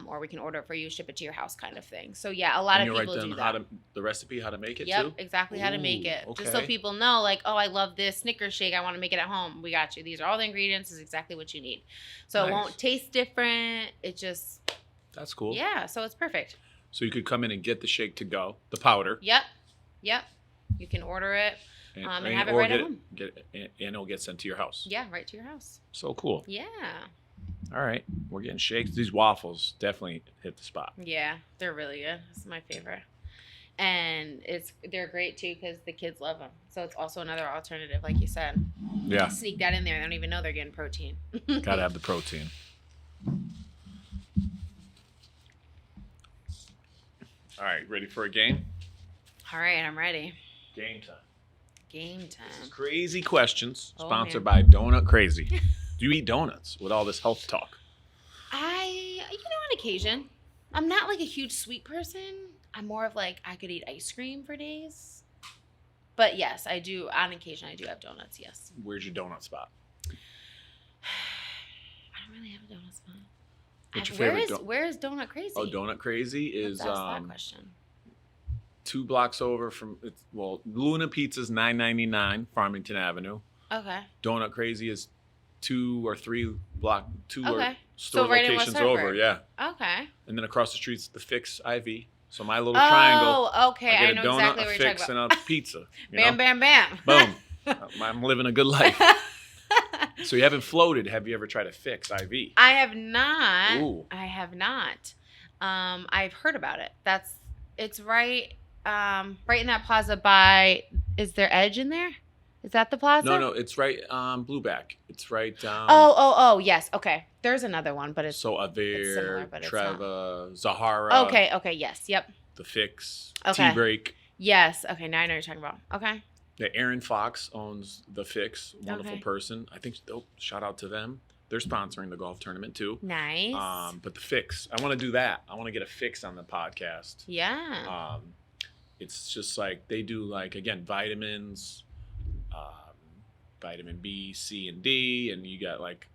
or we can order it for you, ship it to your house, kind of thing. So yeah, a lot And of you people write do down that. the recipe, how to make it Yep, too? exactly how to make Ooh, it. Just so okay. people know, like, oh, I love this Snickers shake. I want to make it at home. We got you. These are all the ingredients. This is exactly what you need. So Nice. it won't taste different. It just, That's cool. yeah. So it's perfect. So you could come in and get the shake to go, the powder. Yep. You can order it. And have it or right at get home. and it'll get sent to your house. Yeah, right to your house. So cool. Yeah. All right. We're getting shakes. These waffles definitely hit the spot. Yeah, they're really good. This is my favorite. And they're great too because the kids love them. So it's also another alternative, like you said. Yeah. Sneak that in there. They don't even know they're getting protein. Gotta have the protein. All right, ready for a game? All right, I'm ready. Game time. Game This is time. Crazy Questions, Oh, sponsored man. by Donut Crazy. Do you eat donuts with all this health talk? On occasion. I'm not like a huge sweet person. I'm more of like, I could eat ice cream for days. But yes, I do. On occasion, I do have donuts, yes. Where's your donut spot? I don't really have a donut spot. What's your favorite Where is Donut Crazy? Oh, Donut Crazy is Let's ask that question. 2 blocks over from Luna Pizza's $9.99, Farmington Avenue. Okay. Donut Crazy is 2 or 3 Okay. store So right in West locations over, Hartford. yeah. Okay. And then across the street's the Fix IV. So my little triangle, Oh, okay. I I get know a donut, exactly a what you're Fix, talking and a pizza. You Bam, know? bam, bam. Boom. I'm living a good life. So you haven't floated. Have you ever tried a Fix IV? I have not. Ooh. I have not. I've heard about it. It's right in that plaza by, is there Edge in there? Is that the plaza? No, it's right Blueback. It's right Oh, yes. Okay. There's another one, but it's So it's similar, Aver, but it's Treva, Zahara. okay, yes, yep. The Fix, Okay. Tea Break. Yes. Okay, now I know what you're talking about. Okay. The Aaron Fox owns the Fix. Wonderful Okay. person. I think shout out to them. They're sponsoring the golf tournament too. Nice. But the Fix, I want to do that. I want to get a Fix on the podcast. Yeah. It's just like they do, like, again, vitamins, vitamin B, C, and D, and you got, like,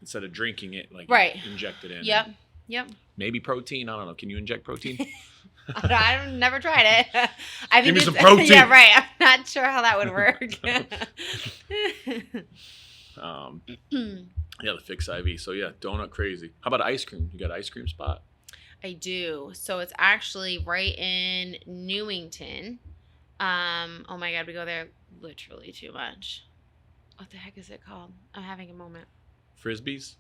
instead of drinking it, like, Right. you inject it in. Yep. Maybe protein. I don't know. Can you inject protein? I've never tried it. I Give me it's- some protein. Yeah, right. I'm not sure how that would work. Yeah, the Fix IV. So yeah, Donut Crazy. How about ice cream? You got an ice cream spot? I do. So it's actually right in Newington. Oh my God, we go there literally too much. What the heck is it called? I'm having a moment. Frisbees?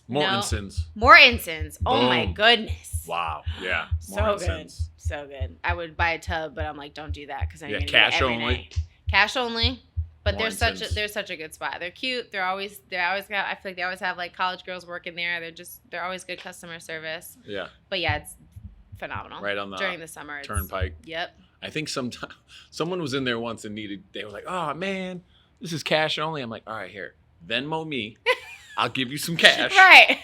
No. Mortensen's. Mortensen's. Oh my Boom. goodness. Wow. Yeah. So good. Mortensen's. So good. I would buy a tub, but I'm like, don't do that because I'm Yeah, gonna cash get it every only. night. Cash only. But they're such Mortensen's. a good spot. They're cute. They always got. I feel like they always have like college girls working there. They're always good customer service. Yeah. But yeah, it's phenomenal. Right on the during the summer. It's, Turnpike. Yep. I think someone was in there once and they were like, oh man, this is cash only. I'm like, all right, here, Venmo me. I'll give you some cash. Right.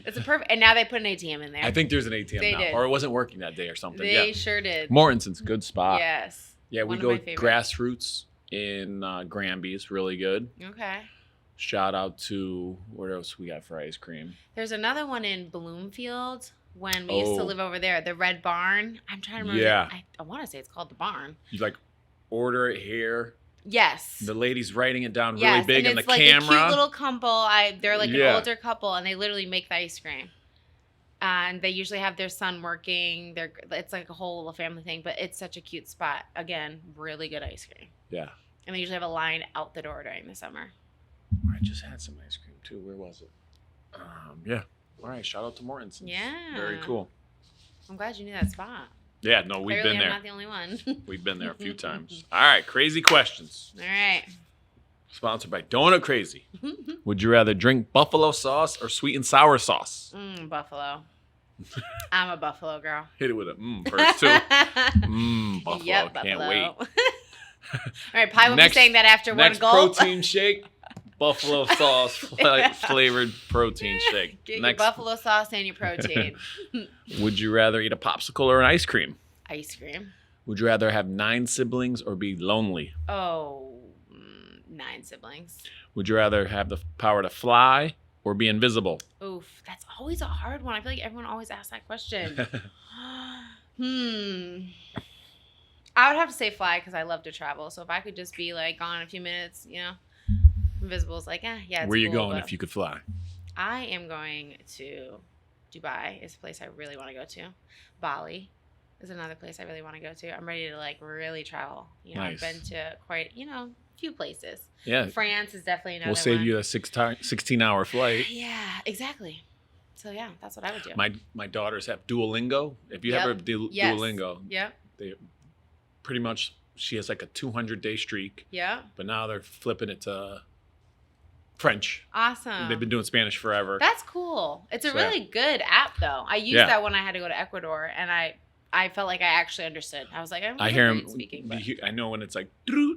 It's a perfect. And now they put an ATM in there. I think there's an ATM They now. did. Or it wasn't working that day or something. they Yeah. sure did. Mortensen's, good spot. Yes. Yeah, we One of go my favorites. Grassroots in Granby. It's really good. Okay. Shout out to, what else we got for ice cream? There's another one in Bloomfield when we used to Oh. live over there. The Red Barn. I'm trying to remember. Yeah. I want to say it's called the Barn. You like order it here. Yes. The lady's writing it down really Yes, big and on the it's like camera. a cute little couple. They're like Yeah. an older couple, and they literally make the ice cream. And they usually have their son working. It's like a whole little family thing, but it's such a cute spot. Again, really good ice cream. Yeah. And they usually have a line out the door during the summer. I just had some ice cream too. Where was it? Yeah. All right. Shout out to Mortensen. Yeah. Very cool. I'm glad you knew that spot. Yeah. No, we've Clearly, been there. I'm not the only one. We've been there a few times. All right. Crazy questions. All right. Sponsored by Donut Crazy. Would you rather drink buffalo sauce or sweet and sour sauce? Buffalo. I'm a buffalo girl. Hit it with a first too. Buffalo. Yep, Can't buffalo. wait. All right, Pi will be saying that after one Next gulp. protein shake, buffalo sauce flavored protein shake. Get Next, your buffalo sauce and your protein. would you rather eat a popsicle or an ice cream? Ice cream. Would you rather have 9 siblings or be lonely? Oh, 9 siblings. Would you rather have the power to fly or be invisible? Oof, that's always a hard one. I feel like everyone always asks that question. I would have to say fly because I love to travel. So if I could just be like gone in a few minutes, invisible is like, yeah. It's Where you cool, going but if you could fly? I am going to Dubai. Is a place I really want to go to. Bali is another place I really want to go to. I'm ready to like really travel. Nice. I've been to quite, a few places. Yeah. France is definitely another We'll save one. you a 16-hour flight. Yeah, exactly. So yeah, that's what I would do. My daughters have Duolingo. If you ever do Yes. Duolingo, Yep. they pretty much, she has like a 200-day streak, Yeah. but now they're flipping it to French. Awesome. They've been doing Spanish forever. That's cool. It's a So, really good app though. I used that when I had to go to Ecuador, and I felt like I actually understood. I was like, I hear him speaking. But... I know when it's like,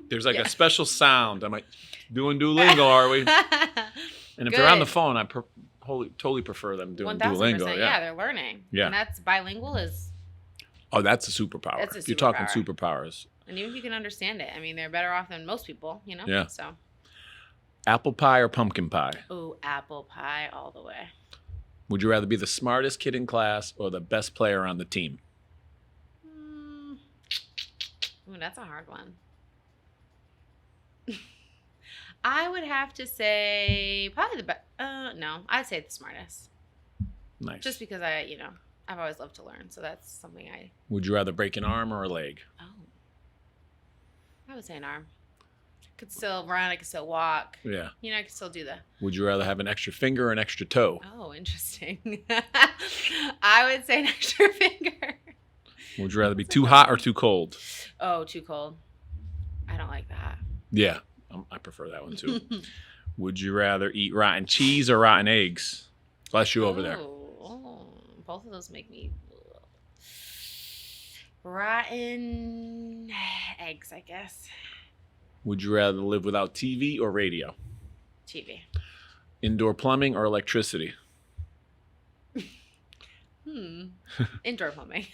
there's like a special sound. I'm like, doing Duolingo, are we? And if they're on the phone, I totally prefer them doing 1000%. Duolingo. Yeah, they're learning. Yeah. And that's bilingual is. Oh, that's a superpower. That's a If you're talking superpower. superpowers. And even if you can understand it, I mean, they're better off than most people, Yeah. So. Apple pie or pumpkin pie? Ooh, apple pie all the way. Would you rather be the smartest kid in class or the best player on the team? Ooh, that's a hard one. I would have to say probably the best. No, I'd say the smartest. Nice. Just because I've always loved to learn, so that's something I. Would you rather break an arm or a leg? Oh, I would say an arm. Could still run. I could still walk. Yeah. I could still do that. Would you rather have an extra finger or an extra toe? Oh, interesting. I would say an extra finger. Would you rather be too hot or too cold? Oh, too cold. I don't like that. Yeah, I prefer that one too. Would you rather eat rotten cheese or rotten eggs? Bless you over there. Oh, both of those make me rotten eggs, I guess. Would you rather live without TV or radio? TV. Indoor plumbing or electricity? Indoor plumbing.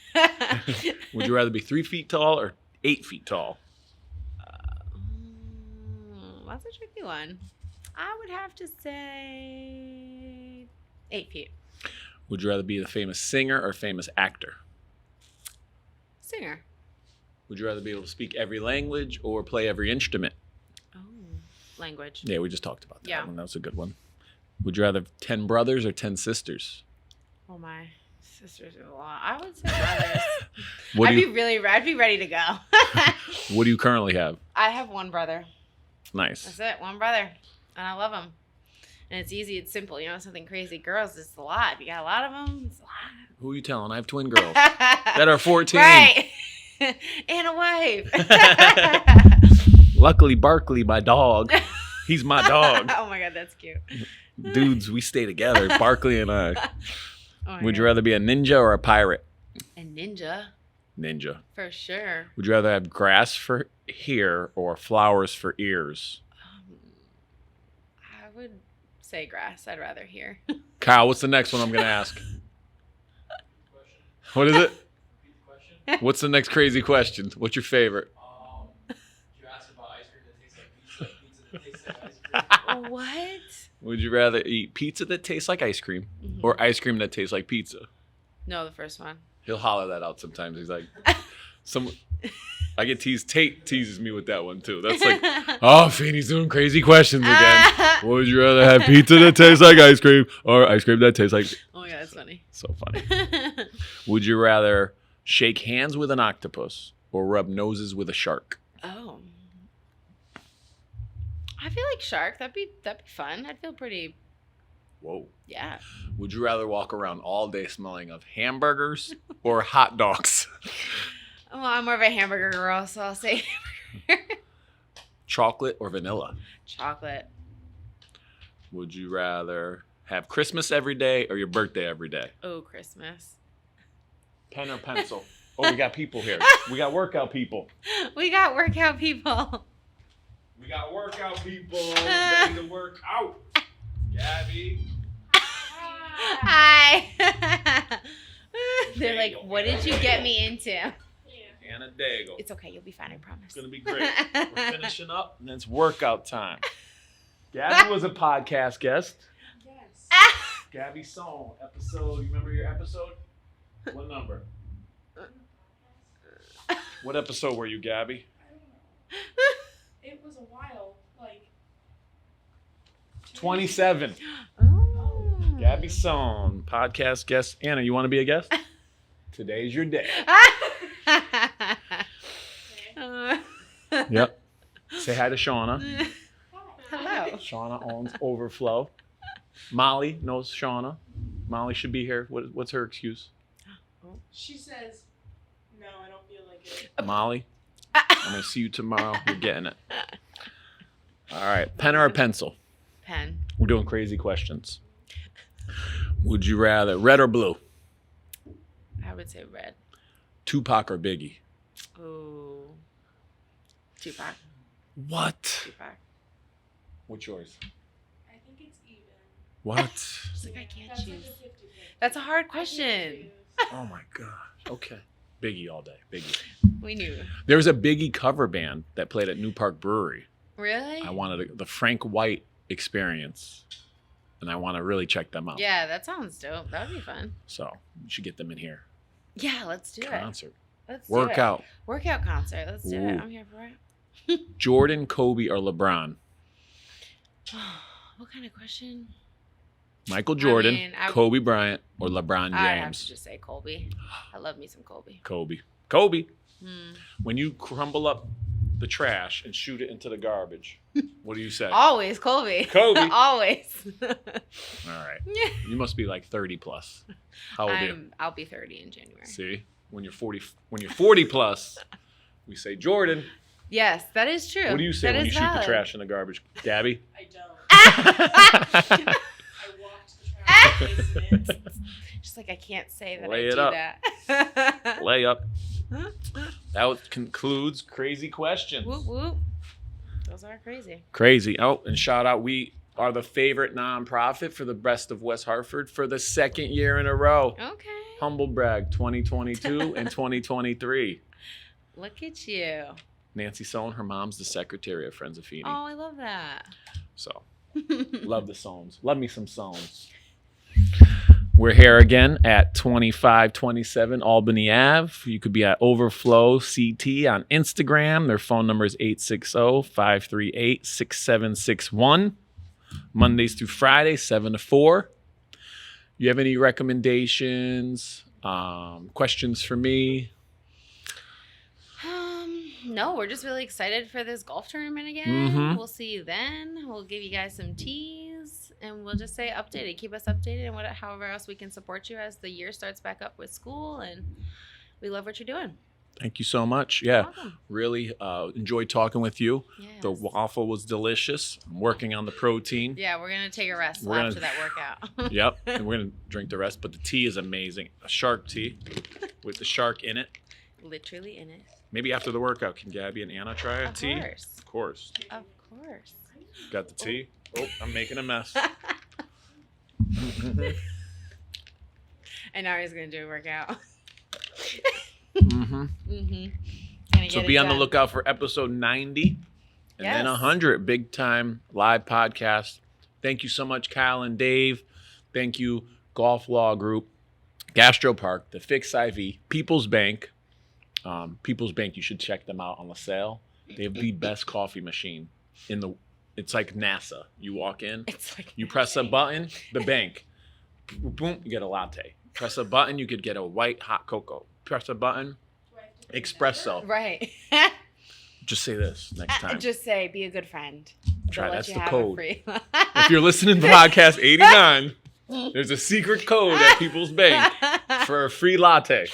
Would you rather be 3 feet tall or 8 feet tall? That's a tricky one. I would have to say 8 feet. Would you rather be the famous singer or famous actor? Singer. Would you rather be able to speak every language or play every instrument? Oh, language. Yeah, we just talked about that Yeah. one. That was a good one. Would you rather have 10 brothers or 10 sisters? Oh, my sisters are a lot. I would say brothers. What I'd be ready to go. What do you currently have? I have one brother. Nice. That's it. One brother. And I love him. And it's easy. It's simple. Something crazy. Girls, it's a lot. If you got a lot of them, it's a lot. Who are you telling? I have twin girls that are 14. Right. And a wife. Luckily, Barkley, my dog, he's my dog. Oh, my God. That's cute. Dudes, we stay together, Barkley and I. Oh Would you rather be a ninja or a pirate? A ninja. Ninja. For sure. Would you rather have grass for hair or flowers for ears? I would say grass. I'd rather hear. Kyle, what's the next one I'm going to ask? What is it? Repeat the question. What's the next crazy question? What's your favorite? You asked about ice cream that tastes like pizza that tastes like ice cream. What? Would you rather eat pizza that tastes like ice cream or ice cream that tastes like pizza? No, the first one. He'll holler that out sometimes. He's like, I get teased. Tate teases me with that one too. That's like, oh, Feeney's doing crazy questions again. Would you rather have pizza that tastes like ice cream or ice cream that tastes like Oh, my god, that's funny. So funny. Would you rather shake hands with an octopus or rub noses with a shark? Oh. I feel like shark. That'd be fun. I'd feel pretty. Whoa. Yeah. Would you rather walk around all day smelling of hamburgers or hot dogs? Well, I'm more of a hamburger girl, so I'll say Chocolate or vanilla? chocolate. Would you rather have Christmas every day or your birthday every day? Oh, Christmas. Pen or pencil? Oh, we got people here. We got workout people. We got workout people. We got workout people ready to work out. Gabby. Hi. They're like, what did you get me into? Anna Daigle. It's okay. You'll be fine. I promise. It's going to be great. We're finishing up, and it's workout time. Gabby was a podcast guest. Yes. Gabby Song, episode. You remember your episode? What number? What episode were you, Gabby? I don't know. It was a while, like 27. Oh. Gabby Song, podcast guest. Anna, you want to be a guest? Today's your day. Yep. Say hi to Shawna. Hello. Shawna owns Overflow. Molly knows Shawna. Molly should be here. What's her excuse? She says, "No, I don't feel like it." Molly, I'm going to see you tomorrow. You're getting it. All right. Pen or a pencil? Pen. We're doing crazy questions. Would you rather red or blue? I would say red. Tupac or Biggie? Ooh. Tupac. What? Tupac. What's yours? I think it's even. What? She's like, I can't That's choose. like a 50-50. That's a hard I can't question. choose. Oh my gosh. Okay. Biggie all day. Biggie. We knew. There was a Biggie cover band that played at New Park Brewery. Really? I wanted the Frank White experience, and I want to really check them out. Yeah, that sounds dope. That would be fun. So you should get them in here. Yeah, let's do it. Concert. Let's do it. Workout. Workout concert. Let's do it. Ooh. I'm here for it. Jordan, Kobe, or LeBron? What kind of question? Michael Jordan, mean, Kobe Bryant, or LeBron I have James? to just say Colby. I love me some Colby. Kobe. Kobe. Hmm. When you crumble up the trash and shoot it into the garbage, what do you say? Always Colby. Kobe. Always. All right. You must be like 30 plus. How old are you? I'll be 30 in January. See, when you're 40 plus, we say Jordan. Yes, that is true. What do you say That when is you shoot the valid. trash in the garbage, Gabby? I don't. I walked the trash basement. She's like, I can't say that Lay I it do up. that. Layup. That concludes crazy questions. Whoop whoop. Those are crazy. Crazy. Oh, and shout out, we are the favorite nonprofit for the best of West Hartford for the second year in a row. Okay. Humble brag, 2022 and 2023. Look at you. Nancy Sohn, her mom's the secretary of Friends of Feeney. Oh, I love that. So, love the Sohns. Love me some Sohns. We're here again at 2527 Albany Ave. You could be at Overflow CT on Instagram. Their phone number is 860-538-6761. Mondays through Fridays, 7 to 4. You have any recommendations, questions for me? No, we're just really excited for this golf tournament again. Mhm. We'll see you then. We'll give you guys some teas, and we'll just say updated. Keep us updated, and however else we can support you as the year starts back up with school. And we love what you're doing. Thank you so much. Yeah, Welcome. really enjoyed talking with you. Yes. The waffle was delicious. I'm working on the protein. Yeah, we're gonna take a rest We're after gonna- that workout. Yep, and we're gonna drink the rest. But the tea is amazing. A shark tea with the shark in it. Literally in it. Maybe after the workout, can Gabby and Anna try a Of tea? course. Of course. Of course. Got the tea. Oh, I'm making a mess. And now he's gonna do a workout. hmm Mm-hmm. So be on the lookout for episode 90 and then Yes. 100, big time live podcast. Thank you so much, Kyle and Dave. Thank you, Golf Law Group, Gastro Park, the Fix IV, People's Bank. People's Bank, you should check them out on LaSalle. They have the best coffee machine in the. It's like NASA. You walk in, It's like you press a button, the bank. boom, you get a latte. Press a button, you could get a white hot cocoa. Press a button, espresso. Right. Just say this next time. Just say, be a good friend. Try, They'll let that's you the have it code. free. If you're listening to podcast 89, there's a secret code at People's Bank for a free latte.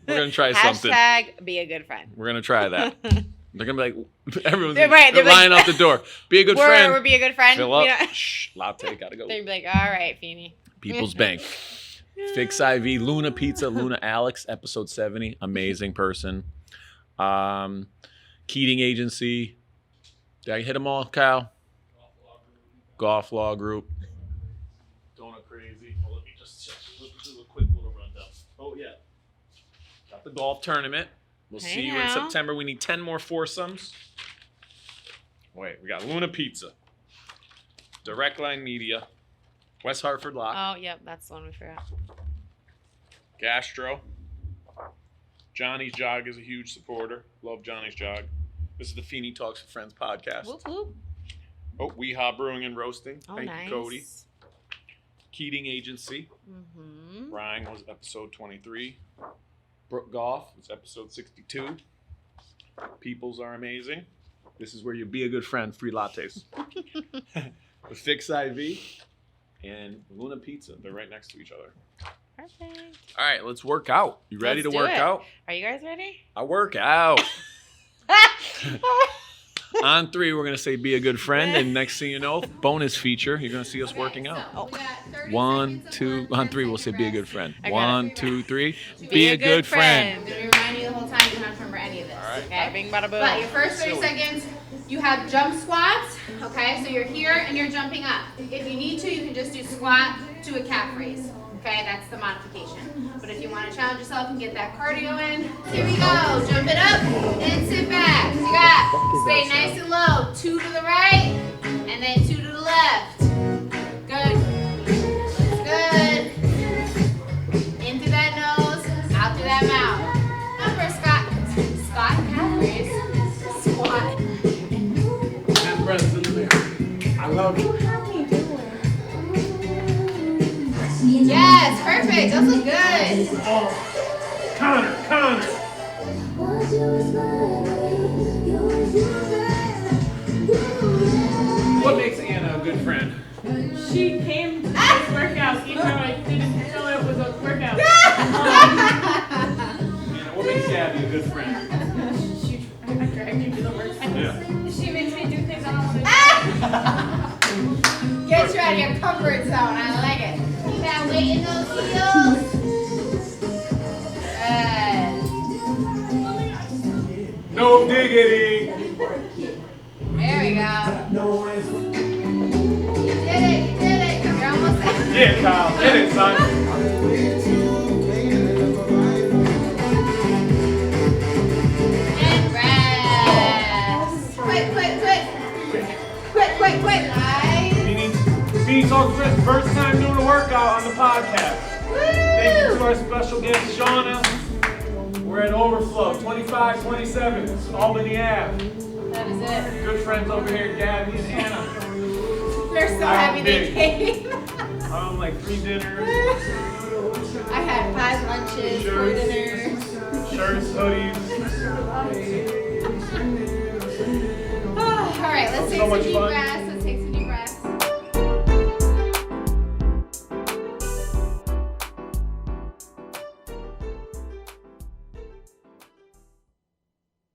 We're going to try something. Hashtag be a good friend. We're going to try that. They're going to be like, everyone's They're they're lining out the door. Be a good friend. We're be a good friend. Fill We up. don't- Shh, latte, got to go. They'd be like, all right, Feeney. People's Bank. Fix IV, Luna Pizza, Luna Alex, episode 70. Amazing person. Keating Agency. Did I hit them all, Kyle? Golf Law Group. Donut Crazy. Well, let me just do a quick little rundown. Oh, yeah. Got the golf tournament. We'll Hey see you in now. September. We need 10 more foursomes. Wait, we got Luna Pizza. Direct Line Media. West Hartford Lock. Oh, yep, that's the one we forgot. Gastro. Johnny's Jog is a huge supporter. Love Johnny's Jog. This is the Feeney Talks with Friends podcast. Whoop, whoop. Oh, Weehaw Brewing and Roasting. Oh, Thank nice. you, Cody. Keating Agency. Mm-hmm. Ryan was episode 23. Brook Golf was episode 62. Peoples are amazing. This is where you be a good friend. Free lattes. The Fix IV and Luna Pizza. They're right next to each other. Perfect. All right, let's work out. You ready Let's to do work it. out? Are you guys ready? I work out. On 3, we're going to say be a good friend. And next thing you know, bonus feature, you're going to see us working out. Oh. 1, 2, on 3, we'll say be a good friend. I got 1, it. 2, 3. Be a good friend. To remind you the whole time, you don't have to remember any of this. All right. Okay, bing, bada, boom. But your first 30 seconds, you have jump squats. Okay, so you're here and you're jumping up. If you need to, you can just do squat to a calf raise. Okay, that's the modification. But if you want to challenge yourself and get that cardio in, here we go. Jump it up and sit back. So you got stay nice and low. 2 to the right and then 2 to the left. Good. Good. In through that nose, out through that mouth. Number Scott calf raise. Squat. And breaths in there. I love you. Yes, perfect. Those look good. Connor. What makes Anna a good friend? She came to this workout even though I didn't tell her it was a workout. Anna, what makes Gabby a good friend? I dragged you to the workout. Yeah. She makes me do things I don't want to do. Get you out of your comfort zone. I like it. Keep that weight in those heels. Good. No diggity. There we go. You did it. You're almost there. Yeah, Kyle. Hit it, son. And rest. Quick. Nice. Feeney Talks with Friends, first time doing a workout on the podcast. Thank you to our special guest, Shawna. We're at Overflow, 2527, Albany Ave. That is it. Good friends over here, Gabby and Anna. They're so happy they came. Like 3 dinners, I had 5 lunches, 4 dinners. shirts, hoodies. All right, let's take So some much deep fun. breaths.